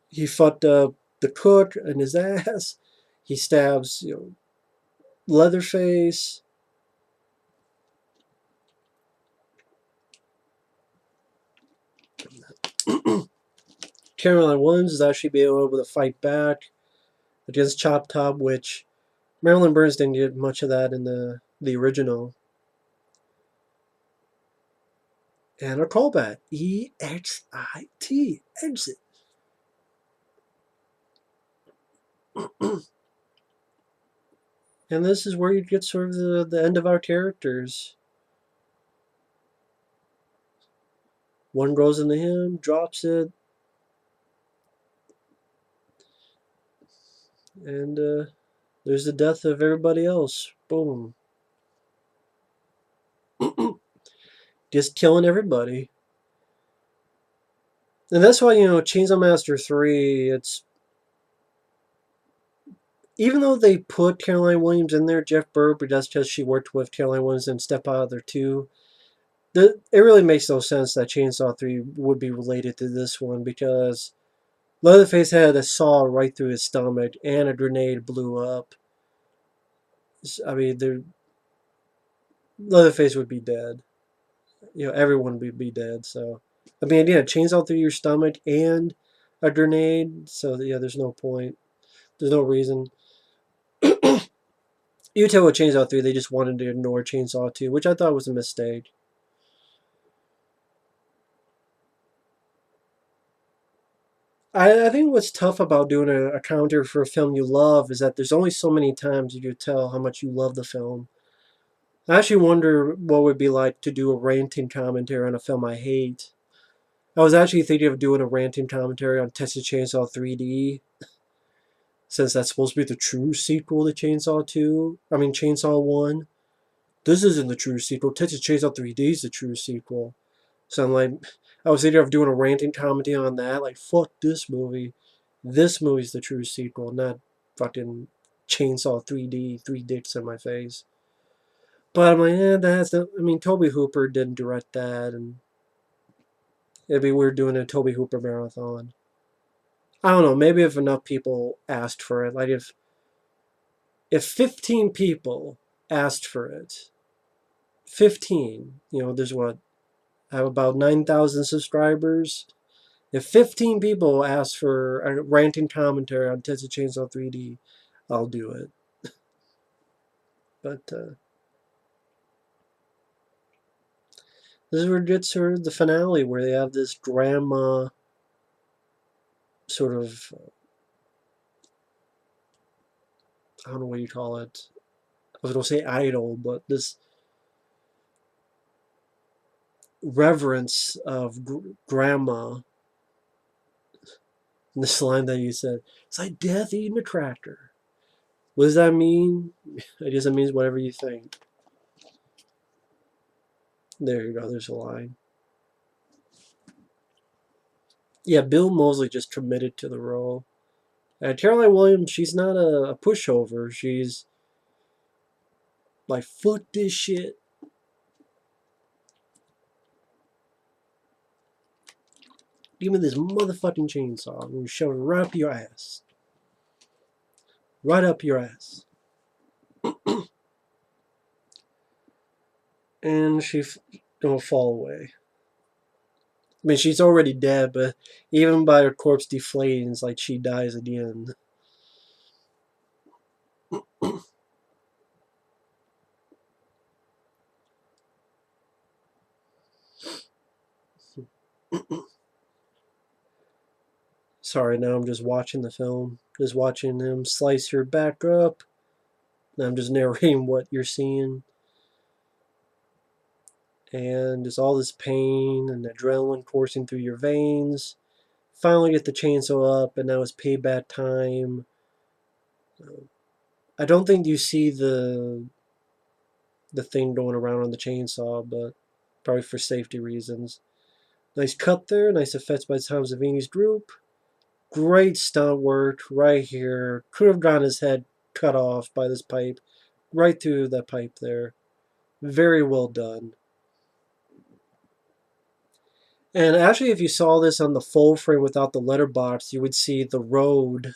he fucked up the cook in his ass. He stabs, Leatherface. Caroline Williams is actually being able to fight back against Chop Top, which Marilyn Burns didn't get much of that in the original. And a callback. EXIT. Exit. And this is where you get sort of the end of our characters. One goes into him, drops it, and there's the death of everybody else. Boom. Just killing everybody. And that's why, Chainsaw Massacre 3, it's... Even though they put Caroline Williams in there, Jeff Burr, but that's just she worked with Caroline Williams and Stepfather 2, it really makes no sense that Chainsaw 3 would be related to this one, because Leatherface had a saw right through his stomach and a grenade blew up. I mean, Leatherface would be dead. Everyone would be dead. So, I mean, yeah, chainsaw through your stomach and a grenade. So, yeah, there's no point. There's no reason. You tell with Chainsaw 3, they just wanted to ignore Chainsaw 2, which I thought was a mistake. I think what's tough about doing a counter for a film you love is that there's only so many times you could tell how much you love the film. I actually wonder what it would be like to do a ranting commentary on a film I hate. I was actually thinking of doing a ranting commentary on Texas Chainsaw 3D, since that's supposed to be the true sequel to Chainsaw 2. I mean, Chainsaw 1. This isn't the true sequel. Texas Chainsaw 3D is the true sequel. So I'm like, I was thinking of doing a ranting comedy on that. Like, fuck this movie. This movie's the true sequel, not fucking Chainsaw 3D, three dicks in my face. But I'm like, that's not, I mean, Tobe Hooper didn't direct that, and it'd be weird doing a Tobe Hooper marathon. I don't know, maybe if enough people asked for it. Like, if 15 people asked for it, 15, there's what, I have about 9,000 subscribers. If 15 people ask for a ranting commentary on Texas Chainsaw 3D, I'll do it. But this is where it gets sort of the finale, where they have this grandma sort of, I don't know what you call it. I was going to say idol, but this reverence of grandma. And this line that you said, it's like death eating a tractor. What does that mean? I guess it means whatever you think. There you go, there's a line. Yeah, Bill Moseley just committed to the role. Caroline Williams, she's not a pushover. She's like, fuck this shit. Give me this motherfucking chainsaw. I'm gonna shove it right up your ass. Right up your ass. And she's gonna fall away. I mean, she's already dead, but even by her corpse deflating, it's like she dies at the end. Sorry, now I'm just watching the film. Just watching him slice her back up. And I'm just narrating what you're seeing. And it's all this pain and adrenaline coursing through your veins. Finally get the chainsaw up, and now it's payback time. I don't think you see the thing going around on the chainsaw, but probably for safety reasons. Nice cut there, nice effects by Tom Savini's group. Great stunt work right here. Could have gotten his head cut off by this pipe. Right through that pipe there. Very well done. And actually, if you saw this on the full frame without the letterbox, you would see the road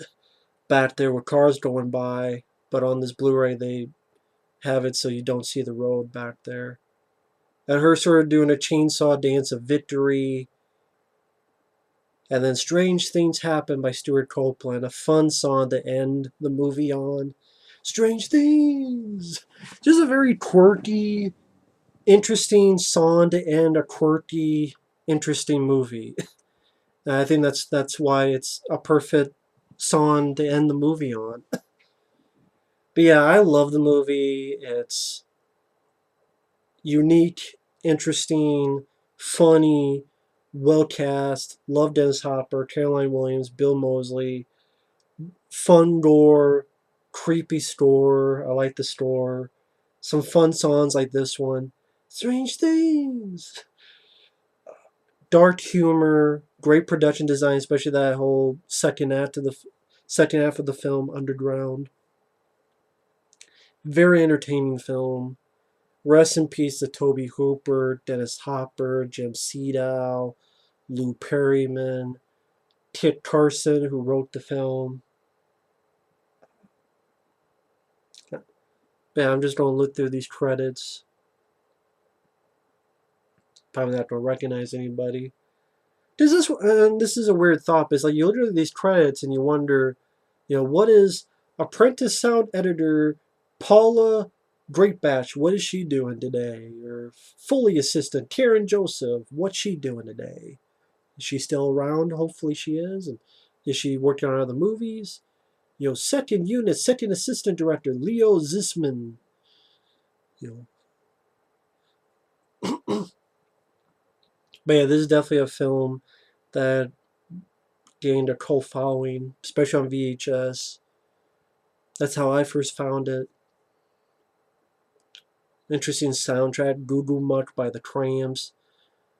back there with cars going by. But on this Blu-ray, they have it so you don't see the road back there. And her sort of doing a chainsaw dance of victory. And then Strange Things Happen by Stuart Copeland, a fun song to end the movie on. Strange Things! Just a very quirky, interesting song to end a quirky, interesting movie. And I think that's why it's a perfect song to end the movie on. But yeah, I love the movie. It's unique, interesting, funny, Well cast. Love Dennis Hopper, Caroline Williams, Bill Moseley. Fun gore, creepy store. I like the store. Some fun songs like this one. Strange Things. Dark humor, great production design, especially that whole second half of the film, Underground. Very entertaining film. Rest in peace to Tobe Hooper, Dennis Hopper, Jim Siedow, Lou Perryman, Kit Carson, who wrote the film. Yeah, I'm just going to look through these credits. Probably not going to recognize anybody. This is a weird thought, but it's like you look at these credits and you wonder, what is apprentice sound editor Paula Greatbatch, what is she doing today? Or Foley assistant Karen Joseph, what's she doing today? Is she still around? Hopefully she is. And is she working on other movies? Second unit, second assistant director Leo Zisman. But yeah, this is definitely a film that gained a cult following, especially on VHS. That's how I first found it. Interesting soundtrack, Google Muck by the Cramps.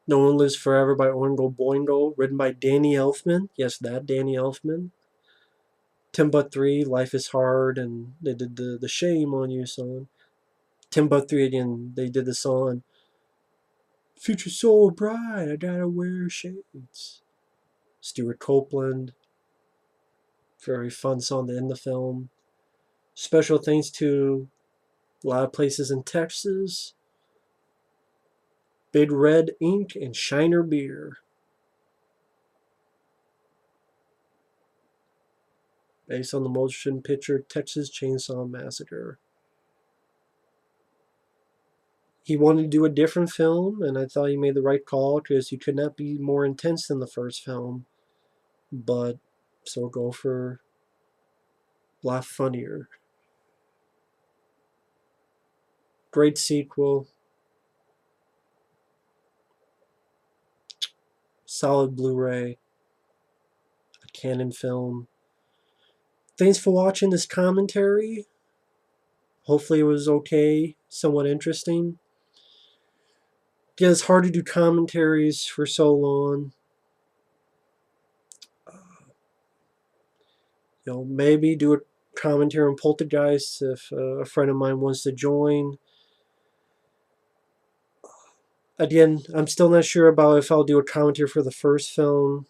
No One Lives Forever by Oingo Boingo, written by Danny Elfman. Yes, that Danny Elfman. Timbuk 3, Life is Hard, and they did the Shame on You song. Timbuk 3 again, they did the song Future So Bright, I Gotta Wear Shades. Stuart Copeland. Very fun song to end the film. Special thanks to a lot of places in Texas. Big Red Ink and Shiner Beer. Based on the motion picture Texas Chainsaw Massacre. He wanted to do a different film, and I thought he made the right call because he could not be more intense than the first film. But so go for a lot funnier. Great sequel. Solid Blu-ray. A Canon film. Thanks for watching this commentary. Hopefully it was okay, somewhat interesting. Yeah, it's hard to do commentaries for so long. Maybe do a commentary on Poltergeist if a friend of mine wants to join. Again, I'm still not sure about if I'll do a commentary for the first film.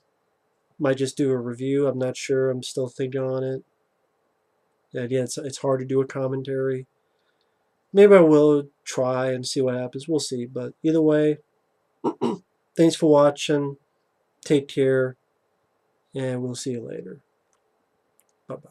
Might just do a review. I'm not sure. I'm still thinking on it. Again, it's hard to do a commentary. Maybe I will try and see what happens. We'll see. But either way, thanks for watching. Take care. And we'll see you later. Bye-bye.